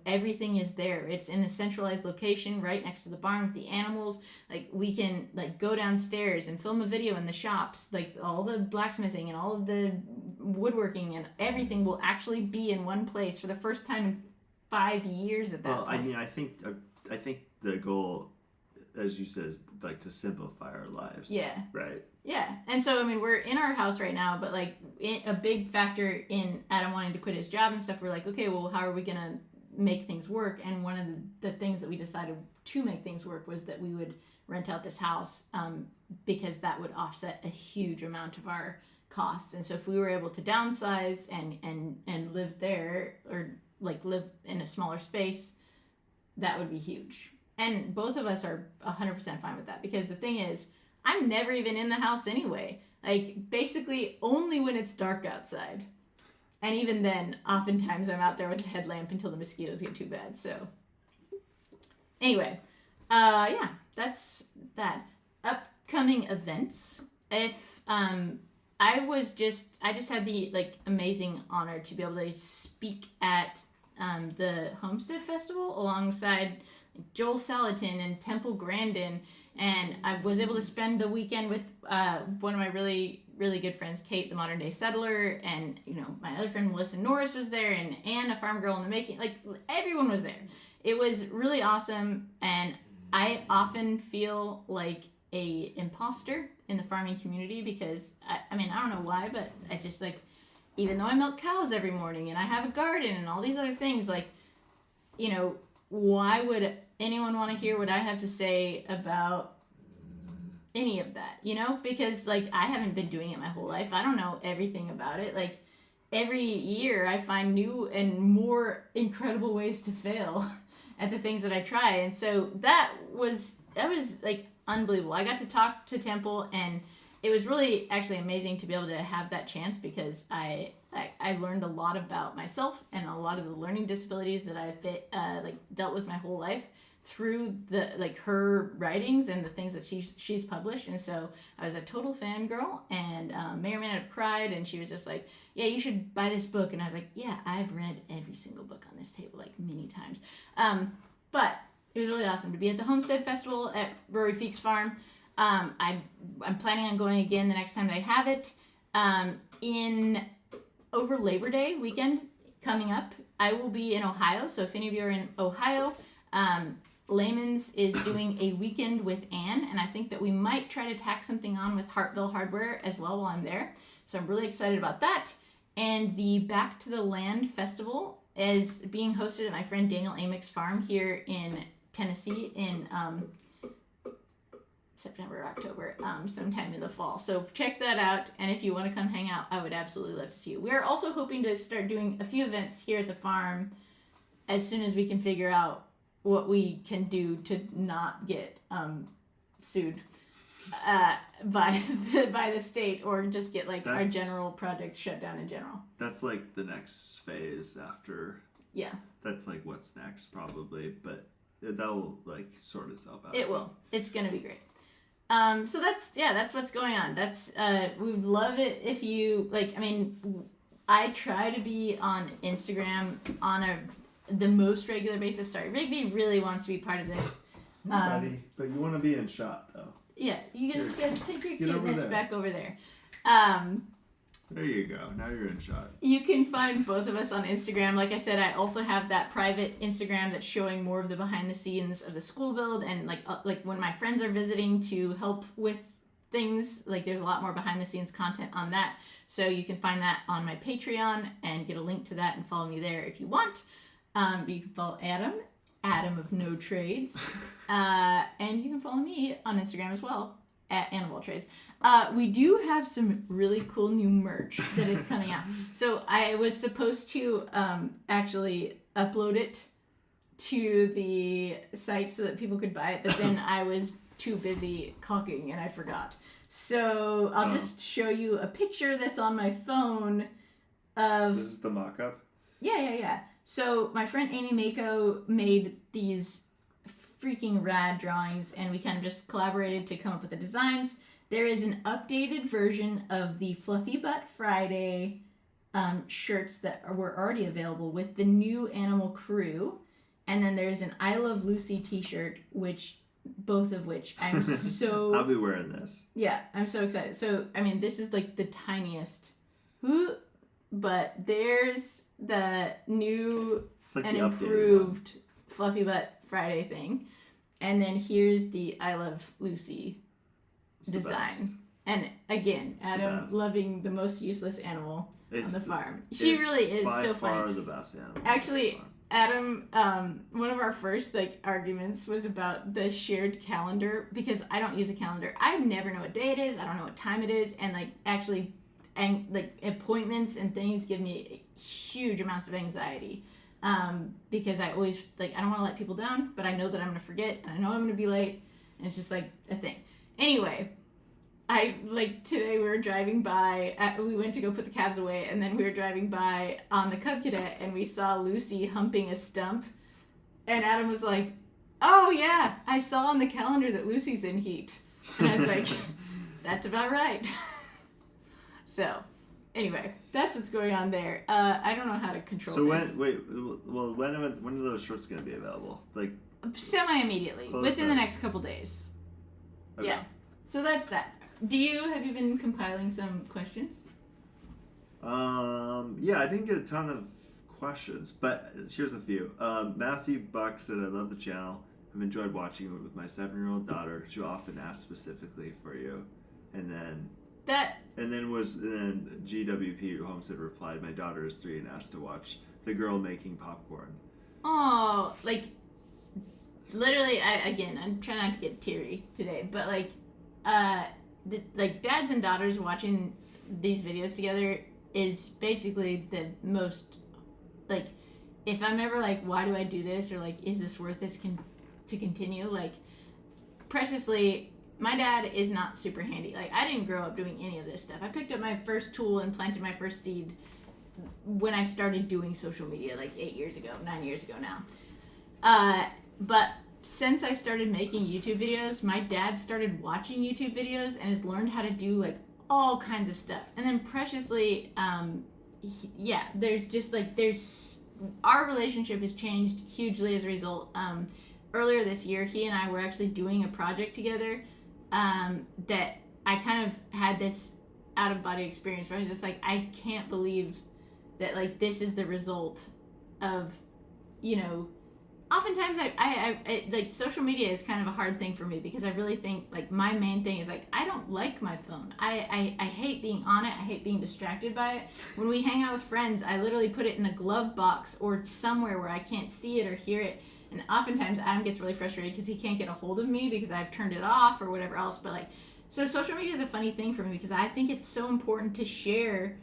everything is there. It's in a centralized location right next to the barn with the animals. Like we can like go downstairs and film a video in the shops. Like all the blacksmithing and all of the woodworking and everything will actually be in one place for the first time in 5 years at that point. I mean, I think the goal, as you said, is like to simplify our lives. Yeah. Right. Yeah, and so I mean, we're in our house right now, but like a big factor in Adam wanting to quit his job and stuff, we're like, okay, well, how are we gonna make things work? And one of the things that we decided to make things work was that we would rent out this house, because that would offset a huge amount of our costs. And so if we were able to downsize and live there, or like live in a smaller space, that would be huge. And both of us are 100% fine with that, because the thing is, I'm never even in the house anyway. Like basically only when it's dark outside. And even then, oftentimes I'm out there with a headlamp until the mosquitoes get too bad. So anyway, yeah, that's that. Upcoming events. If I just had the like amazing honor to be able to speak at the Homestead Festival alongside Joel Salatin and Temple Grandin, and I was able to spend the weekend with one of my really, really good friends, Kate, the modern day settler, and my other friend Melissa Norris was there, and Anne, a farm girl in the making. Like everyone was there. It was really awesome, and I often feel like a imposter in the farming community because I mean, I don't know why, but I just like, even though I milk cows every morning and I have a garden and all these other things, like, you know, why would anyone want to hear what I have to say about any of that, you know? Because like, I haven't been doing it my whole life. I don't know everything about it. Like, every year I find new and more incredible ways to fail at the things that I try. And so that was like unbelievable. I got to talk to Temple, and it was really actually amazing to be able to have that chance because I learned a lot about myself and a lot of the learning disabilities that I've dealt with my whole life through the like her writings and the things that she's published. And so I was a total fangirl, and may or may not have cried, and she was just like, yeah, you should buy this book. And I was like, yeah, I've read every single book on this table like many times. But it was really awesome to be at the Homestead Festival at Rory Feek's farm. I'm planning on going again the next time they have it. Over Labor Day weekend coming up, I will be in Ohio. So if any of you are in Ohio, Layman's is doing a weekend with Anne, and I think that we might try to tack something on with Hartville Hardware as well while I'm there. So I'm really excited about that. And the Back to the Land Festival is being hosted at my friend Daniel Amick's farm here in Tennessee in September or October, sometime in the fall. So check that out, and if you want to come hang out, I would absolutely love to see you. We're also hoping to start doing a few events here at the farm as soon as we can figure out what we can do to not get sued by the state, or just get like our general project shut down in general. That's like the next phase after. Yeah. That's like what's next probably, but that'll like sort itself out. It will. It's gonna be great. So that's what's going on. We'd love it if you like. I mean, I try to be on Instagram on the most regular basis. Sorry, Rigby really wants to be part of this. Buddy, but you want to be in shot though. Yeah, you just gotta take your cuteness back over there. There you go. Now you're in shot. You can find both of us on Instagram. Like I said, I also have that private Instagram that's showing more of the behind the scenes of the school build, and like when my friends are visiting to help with things, like there's a lot more behind the scenes content on that. So you can find that on my Patreon and get a link to that and follow me there if you want. You can follow Adam of No Trades, and you can follow me on Instagram as well at Animal Trades. We do have some really cool new merch that is coming out. So I was supposed to actually upload it to the site so that people could buy it, but then I was too busy caulking and I forgot. So I'll just show you a picture that's on my phone of... This is the mock-up? Yeah. So my friend Amy Mako made these freaking rad drawings, and we kind of just collaborated to come up with the designs. There is an updated version of the Fluffy Butt Friday shirts that were already available with the new animal crew, and then there's an I Love Lucy t-shirt, both of which I'm so... I'll be wearing this. Yeah, I'm so excited. So, I mean, this is like the tiniest, but there's the new and improved Fluffy Butt Friday thing, and then here's the I Love Lucy design. And again, Adam loving the most useless animal on the farm. She really is so funny. By far the best animal. Actually, Adam, one of our first arguments was about the shared calendar, because I don't use a calendar. I never know what day it is. I don't know what time it is, and appointments and things give me huge amounts of anxiety. Because I always I don't want to let people down, but I know that I'm gonna forget, and I know I'm gonna be late, and it's just like a thing. Anyway, today we were driving by, we went to go put the calves away, and then we were driving by on the Cub Cadet, and we saw Lucy humping a stump, and Adam was like, oh yeah, I saw on the calendar that Lucy's in heat. And I was like, that's about right. So, anyway, that's what's going on there. I don't know how to control this. So when are those shirts going to be available? Semi-immediately, within the next couple days. Okay. Yeah. So that's that. Have you been compiling some questions? Yeah, I didn't get a ton of questions, but here's a few. Matthew Buck said, I love the channel. I've enjoyed watching it with my 7-year-old daughter. She'll often ask specifically for you, and then GWP Homestead replied, "My daughter is 3 and asked to watch the girl making popcorn." Oh, like literally. I'm trying not to get teary today, but like, like dads and daughters watching these videos together is basically the most, like, if I'm ever like, why do I do this, or like, is this worth this to continue? Like, preciously, my dad is not super handy. Like, I didn't grow up doing any of this stuff. I picked up my first tool and planted my first seed when I started doing social media, like 9 years ago now. But since I started making YouTube videos, my dad started watching YouTube videos and has learned how to do like all kinds of stuff. And then preciously, our relationship has changed hugely as a result. Earlier this year, he and I were actually doing a project together that I kind of had this out-of-body experience where I was just like, I can't believe that, like, this is the result of, you know, oftentimes I like, social media is kind of a hard thing for me because I really think, like, my main thing is, like, I don't like my phone. I hate being on it. I hate being distracted by it. When we hang out with friends, I literally put it in a glove box or somewhere where I can't see it or hear it. And oftentimes Adam gets really frustrated because he can't get a hold of me because I've turned it off or whatever else. But, like, so social media is a funny thing for me because I think it's so important to share,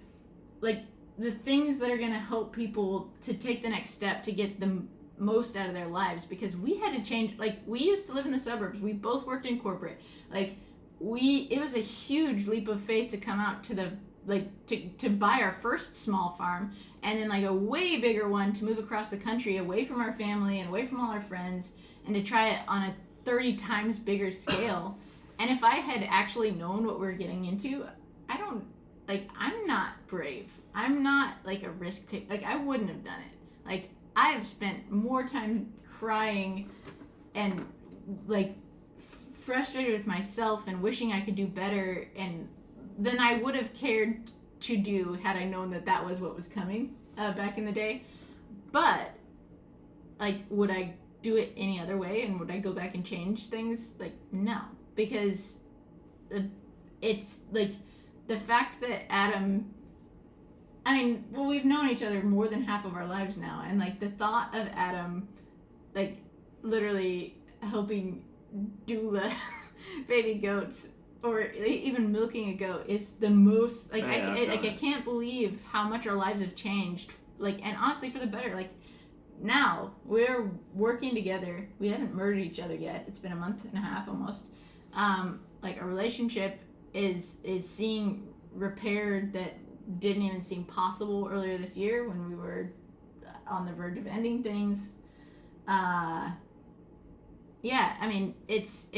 like, the things that are going to help people to take the next step to get the most out of their lives, because we had to change. Like, we used to live in the suburbs. We both worked in corporate. Like, it was a huge leap of faith to come out to the, like, to buy our first small farm, and then, like, a way bigger one to move across the country away from our family and away from all our friends, and to try it on a 30 times bigger scale. And if I had actually known what we were getting into, I'm not brave. I'm not, like, a risk taker. Like, I wouldn't have done it. Like, I have spent more time crying and, like, frustrated with myself and wishing I could do better and than I would have cared to do had I known that that was what was coming back in the day. But, like, would I do it any other way, and would I go back and change things? Like, no. Because it's, like, the fact that Adam... I mean, well, we've known each other more than half of our lives now, and, like, the thought of Adam, like, literally helping doula baby goats or even milking a goat is the most, like, I can't believe how much our lives have changed, like, and honestly for the better. Like, now we're working together. We haven't murdered each other yet. It's been a month and a half almost. Like, our relationship is seeing repair that didn't even seem possible earlier this year when we were on the verge of ending things. I mean, this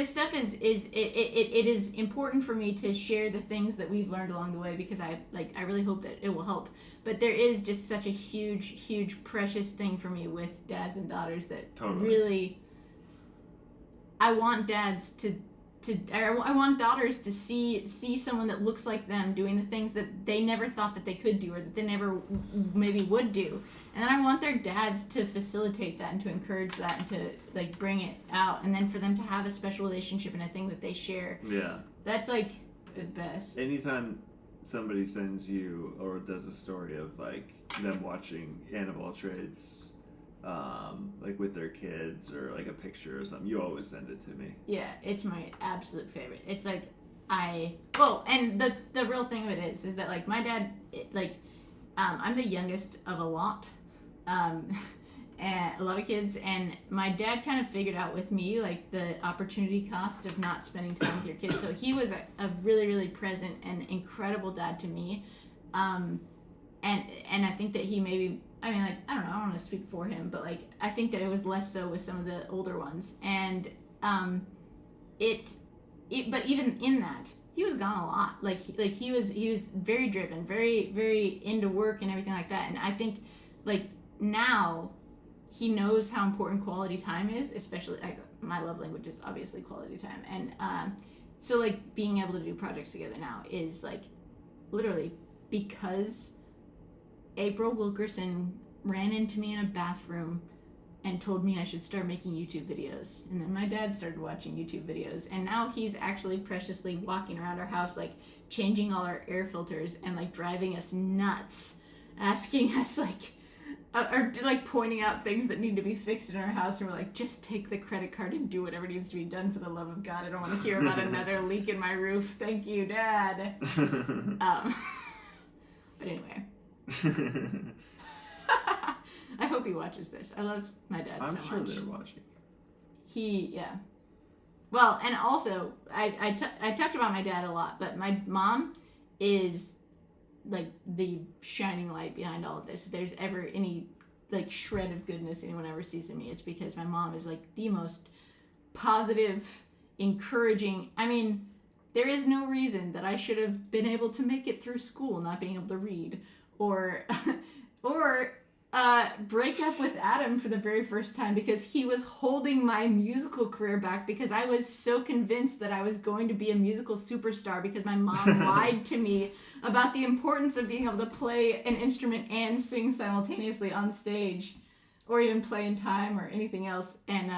stuff is important for me to share the things that we've learned along the way, because I really hope that it will help. But there is just such a huge precious thing for me with dads and daughters that really, I want dads I want daughters to see someone that looks like them doing the things that they never thought that they could do, or that they never maybe would do. And then I want their dads to facilitate that and to encourage that and to, like, bring it out, and then for them to have a special relationship and a thing that they share. Yeah. That's, like, the best. Anytime somebody sends you or does a story of, like, them watching Animal Trades, like, with their kids, or, like, a picture or something, you always send it to me. Yeah, it's my absolute favorite. It's like, and the real thing of it is that, like, my dad, I'm the youngest of a lot, and a lot of kids, and my dad kind of figured out with me, like, the opportunity cost of not spending time with your kids. So he was a really, really present and incredible dad to me, and I think that he maybe, I mean, like, I don't know, I don't want to speak for him, but, like, I think that it was less so with some of the older ones. And but even in that, he was gone a lot. Like he was very driven, very, very into work and everything like that. And I think, like, now he knows how important quality time is, especially, like, my love language is obviously quality time. And so, like, being able to do projects together now is, like, literally because April Wilkerson ran into me in a bathroom and told me I should start making YouTube videos. And then my dad started watching YouTube videos, and now he's actually preciously walking around our house, like changing all our air filters and like driving us nuts, asking us or like pointing out things that need to be fixed in our house, and we're like, just take the credit card and do whatever needs to be done, for the love of God. I don't want to hear about another leak in my roof. Thank you, Dad. But anyway. I hope he watches this. I love my dad so much. I'm sure they're watching. Yeah. Well, and also, I talked about my dad a lot, but my mom is like the shining light behind all of this. If there's ever any like shred of goodness anyone ever sees in me, it's because my mom is like the most positive, encouraging. I mean, there is no reason that I should have been able to make it through school not being able to read, or break up with Adam for the very first time because he was holding my musical career back because I was so convinced that I was going to be a musical superstar because my mom lied to me about the importance of being able to play an instrument and sing simultaneously on stage, or even play in time or anything else. And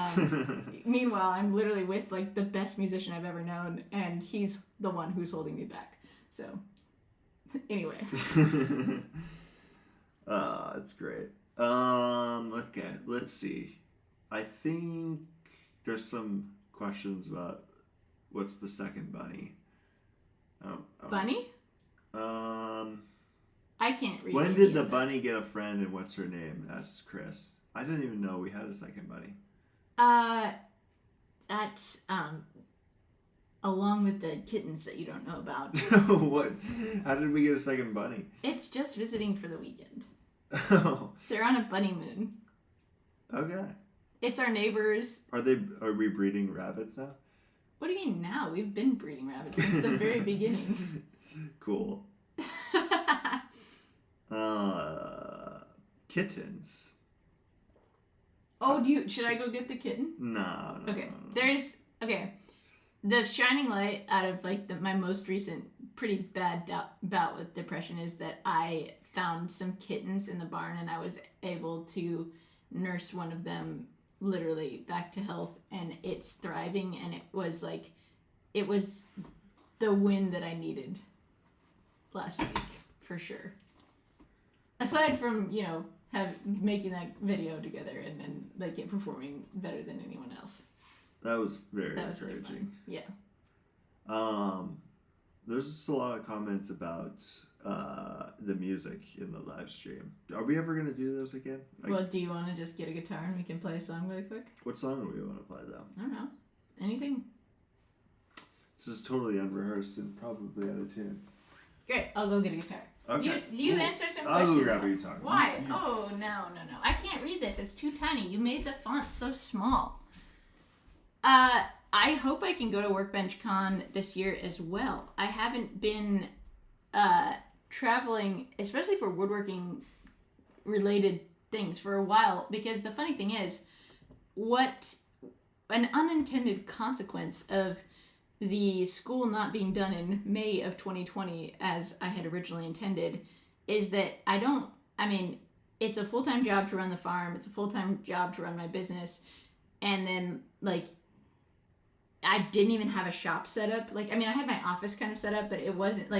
meanwhile, I'm literally with like the best musician I've ever known, and he's the one who's holding me back. So anyway. That's great. Okay, let's see. I think there's some questions about what's the second bunny. Bunny? I can't read. When did the bunny get a friend, and what's her name? Asks Chris. I didn't even know we had a second bunny. That's along with the kittens that you don't know about. What? How did we get a second bunny? It's just visiting for the weekend. Oh. They're on a bunny moon. Okay. It's our neighbors. Are we breeding rabbits now? What do you mean now? We've been breeding rabbits since the very beginning. Cool. Kittens. Oh, should I go get the kitten? No. Okay. The shining light out of like my most recent pretty bad bout with depression is that I found some kittens in the barn, and I was able to nurse one of them literally back to health, and it's thriving, and it was the win that I needed last week for sure. Aside from, making that video together and then like it performing better than anyone else. That was encouraging. Really fun. Yeah. There's just a lot of comments about the music in the live stream. Are we ever gonna do those again? Well, do you want to just get a guitar and we can play a song really quick? What song do we want to play though? I don't know. Anything. This is totally unrehearsed and probably out of tune. Great, I'll go get a guitar. Okay. You answer some questions. I'll go grab a guitar. Why? Oh, no. I can't read this. It's too tiny. You made the font so small. I hope I can go to Workbench Con this year as well. I haven't been traveling, especially for woodworking related things, for a while, because the funny thing is, what an unintended consequence of the school not being done in May of 2020 as I had originally intended is that it's a full-time job to run the farm, it's a full-time job to run my business, and then I didn't even have a shop set up. I had my office kind of set up, but it wasn't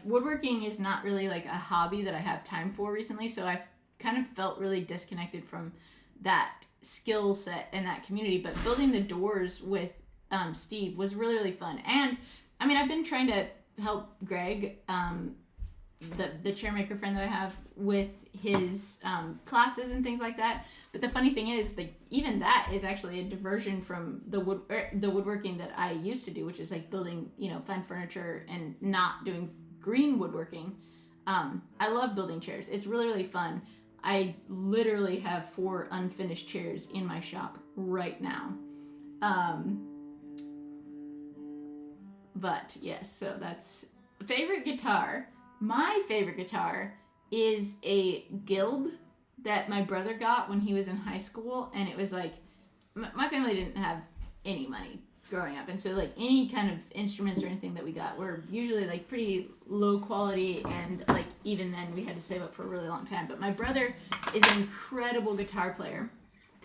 woodworking is not really like a hobby that I have time for recently, so I've kind of felt really disconnected from that skill set and that community. But building the doors with Steve was really, really fun. And I've been trying to help Greg, the chairmaker friend that I have, with his classes and things like that. But the funny thing is that even that is actually a diversion from the woodworking that I used to do, which is like building, fine furniture and not doing green woodworking. I love building chairs. It's really, really fun. I literally have 4 unfinished chairs in my shop right now. But yes, so that's favorite guitar. My favorite guitar is a Guild that my brother got when he was in high school, and it was like, my family didn't have any money growing up, and so any kind of instruments or anything that we got were usually pretty low quality, and even then we had to save up for a really long time. But my brother is an incredible guitar player,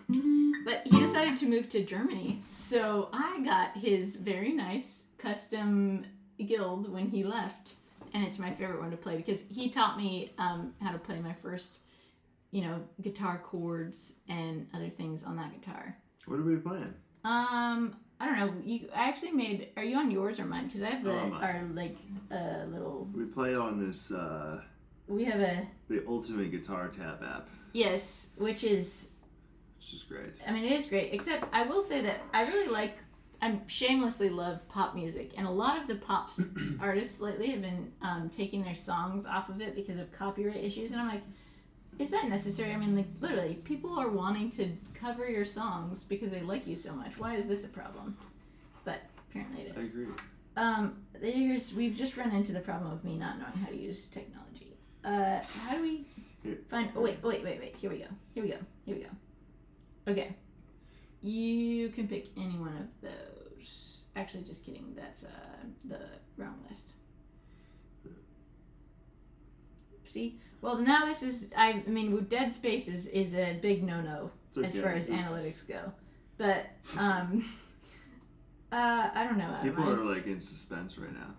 But he decided to move to Germany, so I got his very nice custom guild when he left, and it's my favorite one to play because he taught me how to play my first, guitar chords and other things on that guitar. What are we playing? I don't know. I actually made. Are you on yours or mine? Because I have little. We play on this. We have the Ultimate Guitar Tab app. Yes, which is great. I mean, it is great. Except I will say that I really I shamelessly love pop music, and a lot of the pop artists lately have been taking their songs off of it because of copyright issues, and I'm like, is that necessary? I mean, literally, people are wanting to cover your songs because they like you so much. Why is this a problem? But apparently it is. I agree. We've just run into the problem of me not knowing how to use technology. How do we find? Oh, wait. Here we go. Okay. You can pick any one of those. Actually, just kidding. That's the wrong list. See? Well, now this is, dead space is a big no-no as far as analytics go. But, I don't know. People are, in suspense right now.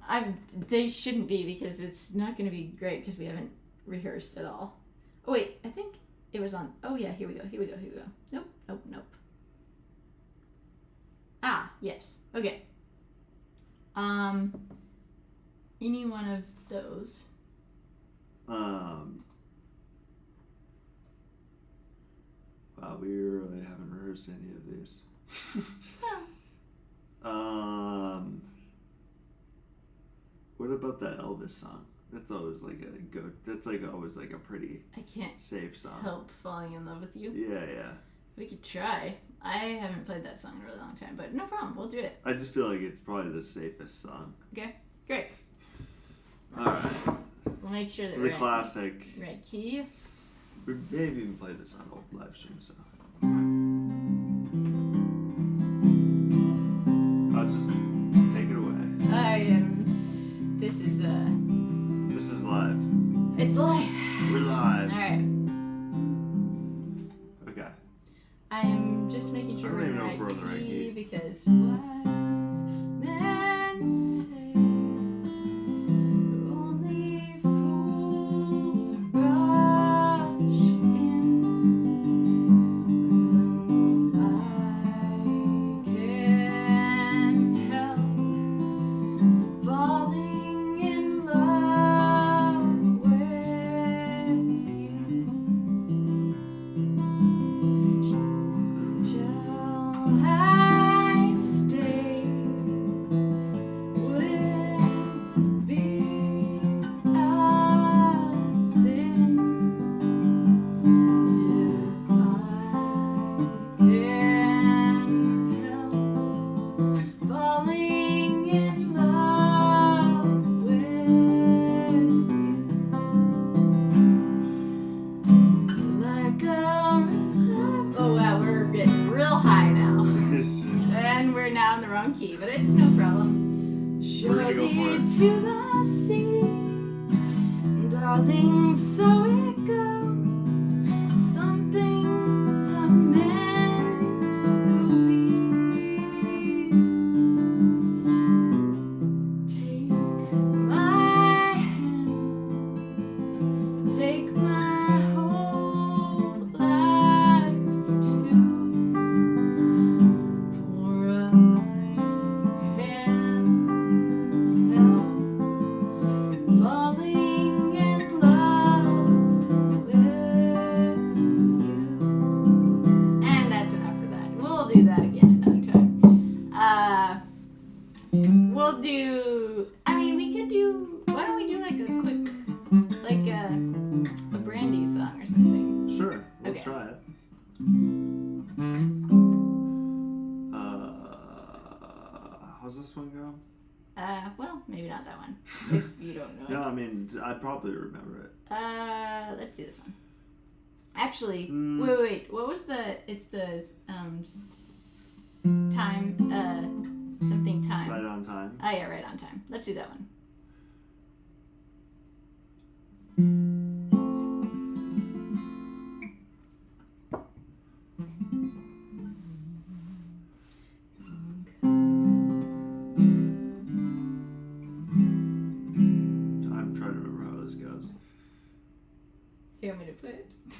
They shouldn't be because it's not going to be great because we haven't rehearsed at all. Oh, wait. I think it was on. Oh, yeah. Here we go. Nope. Ah, yes. Okay. Any one of those. Wow, we really haven't rehearsed any of these. What about that Elvis song? That's always always a pretty I can't safe song. Help falling in love with you. Yeah. We could try. I haven't played that song in a really long time, but no problem. We'll do it. I just feel like it's probably the safest song. Okay, great. All right. We'll make sure this that is a classic. Right key. We may have even played this on old live streams, so. I'll just take it away. This is live. It's live. We're live. All right. Okay. I am just making sure we're in the right key because wise men say only fools rush in. I can't help falling in love with you. Shall I stay? Would it be a sin if I can't help falling in love with you? Like a river. Oh wow, we're getting real high now. And we're now in the wrong key, but it's no problem. We're gonna go for it. To the sea, darling, so it goes. Some things are meant to be. Take my hand, take my whole life too. For I can't help falling in love with you. And that's enough for that. We'll do that again another time. We'll do. We could do. Why don't we do like a quick, a Brandy song or something? Sure, we'll Okay. try it. How's this one go? Well, maybe not that one. If you don't know No, I probably remember it. it. Let's do this one. Actually, Mm. wait. What was it's the time, something time. Right on time. Oh yeah, right on time. Let's do that one.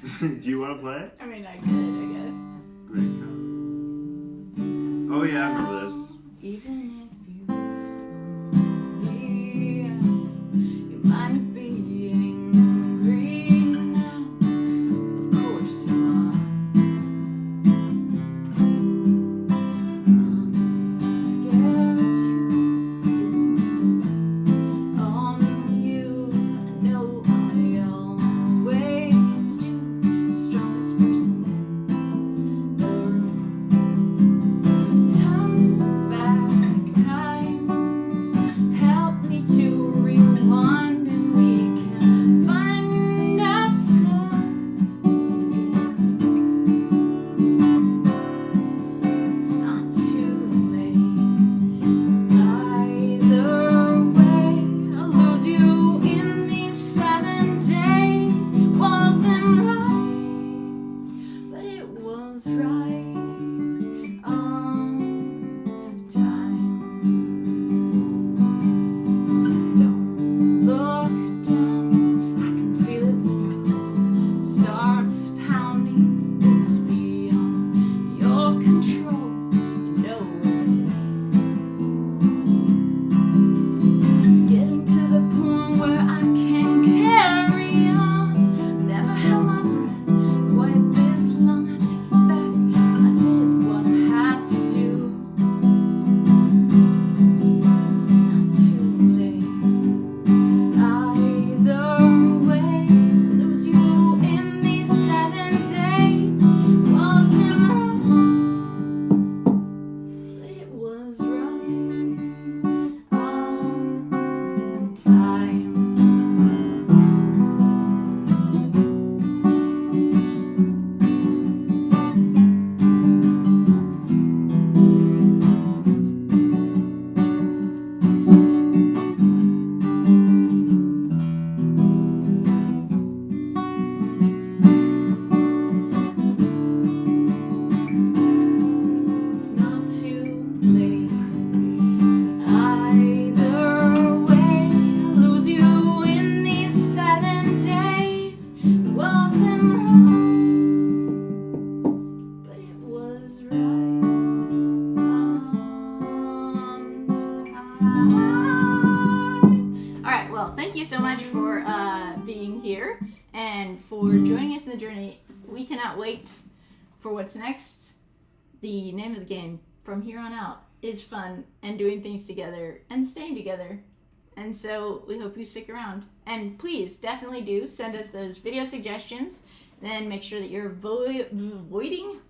Do you want to play it? I mean, I could, I guess. Great code. Oh yeah, I remember this. Even if you might be angry now. Of course you are. I'm scared to depend on you. I know I always do. The strongest person in the room. Turn back time. Help me to rewind and we can find ourselves again. It's not too late. Either way, I'll lose you in these 7 days. Wasn't right, but it was right on time. Don't look down. I can feel it when your heart starts pounding. It's beyond your control. You know it is. It's getting to the point where I can carry on. Never held my breath quite this long. I take it back. I did what I had to do. It's not too late. Either way, lose you in these 7 days. Wasn't right, but it was right on time. It's not too late. Either way, I'll lose you in these 7 days. Wasn't right, but it was right on time. All right. Well, thank you so much for being here and for joining us in the journey. We cannot wait for what's next. The name of the game from here on out is fun and doing things together and staying together. And so we hope you stick around. And please, definitely do send us those video suggestions. Then make sure that you're voting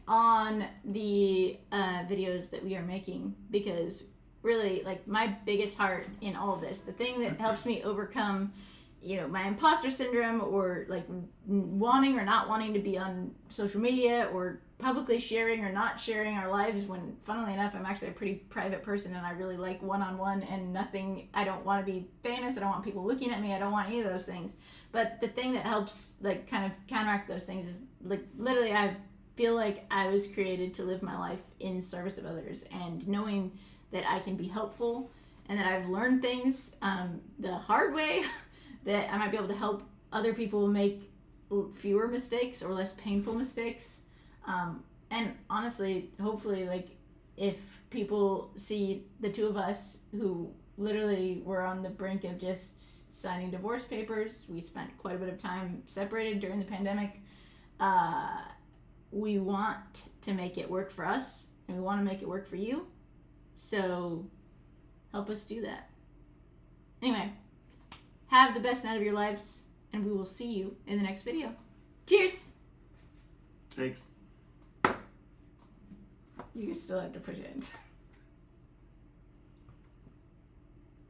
on the videos that we are making, because really, like, my biggest heart in all of this, the thing that helps me overcome, you know, my imposter syndrome, or like wanting or not wanting to be on social media, or publicly sharing or not sharing our lives, when funnily enough I'm actually a pretty private person and I really like one-on-one and nothing. I don't want to be famous, I don't want people looking at me, I don't want any of those things. But the thing that helps like kind of counteract those things is like literally I feel like I was created to live my life in service of others, and knowing that I can be helpful and that I've learned things the hard way that I might be able to help other people make fewer mistakes or less painful mistakes. And honestly, hopefully, like, if people see the two of us who literally were on the brink of just signing divorce papers, we spent quite a bit of time separated during the pandemic. We want to make it work for us, and we want to make it work for you. So help us do that. Anyway, have the best night of your lives, and we will see you in the next video. Cheers! Thanks. You still have to push it.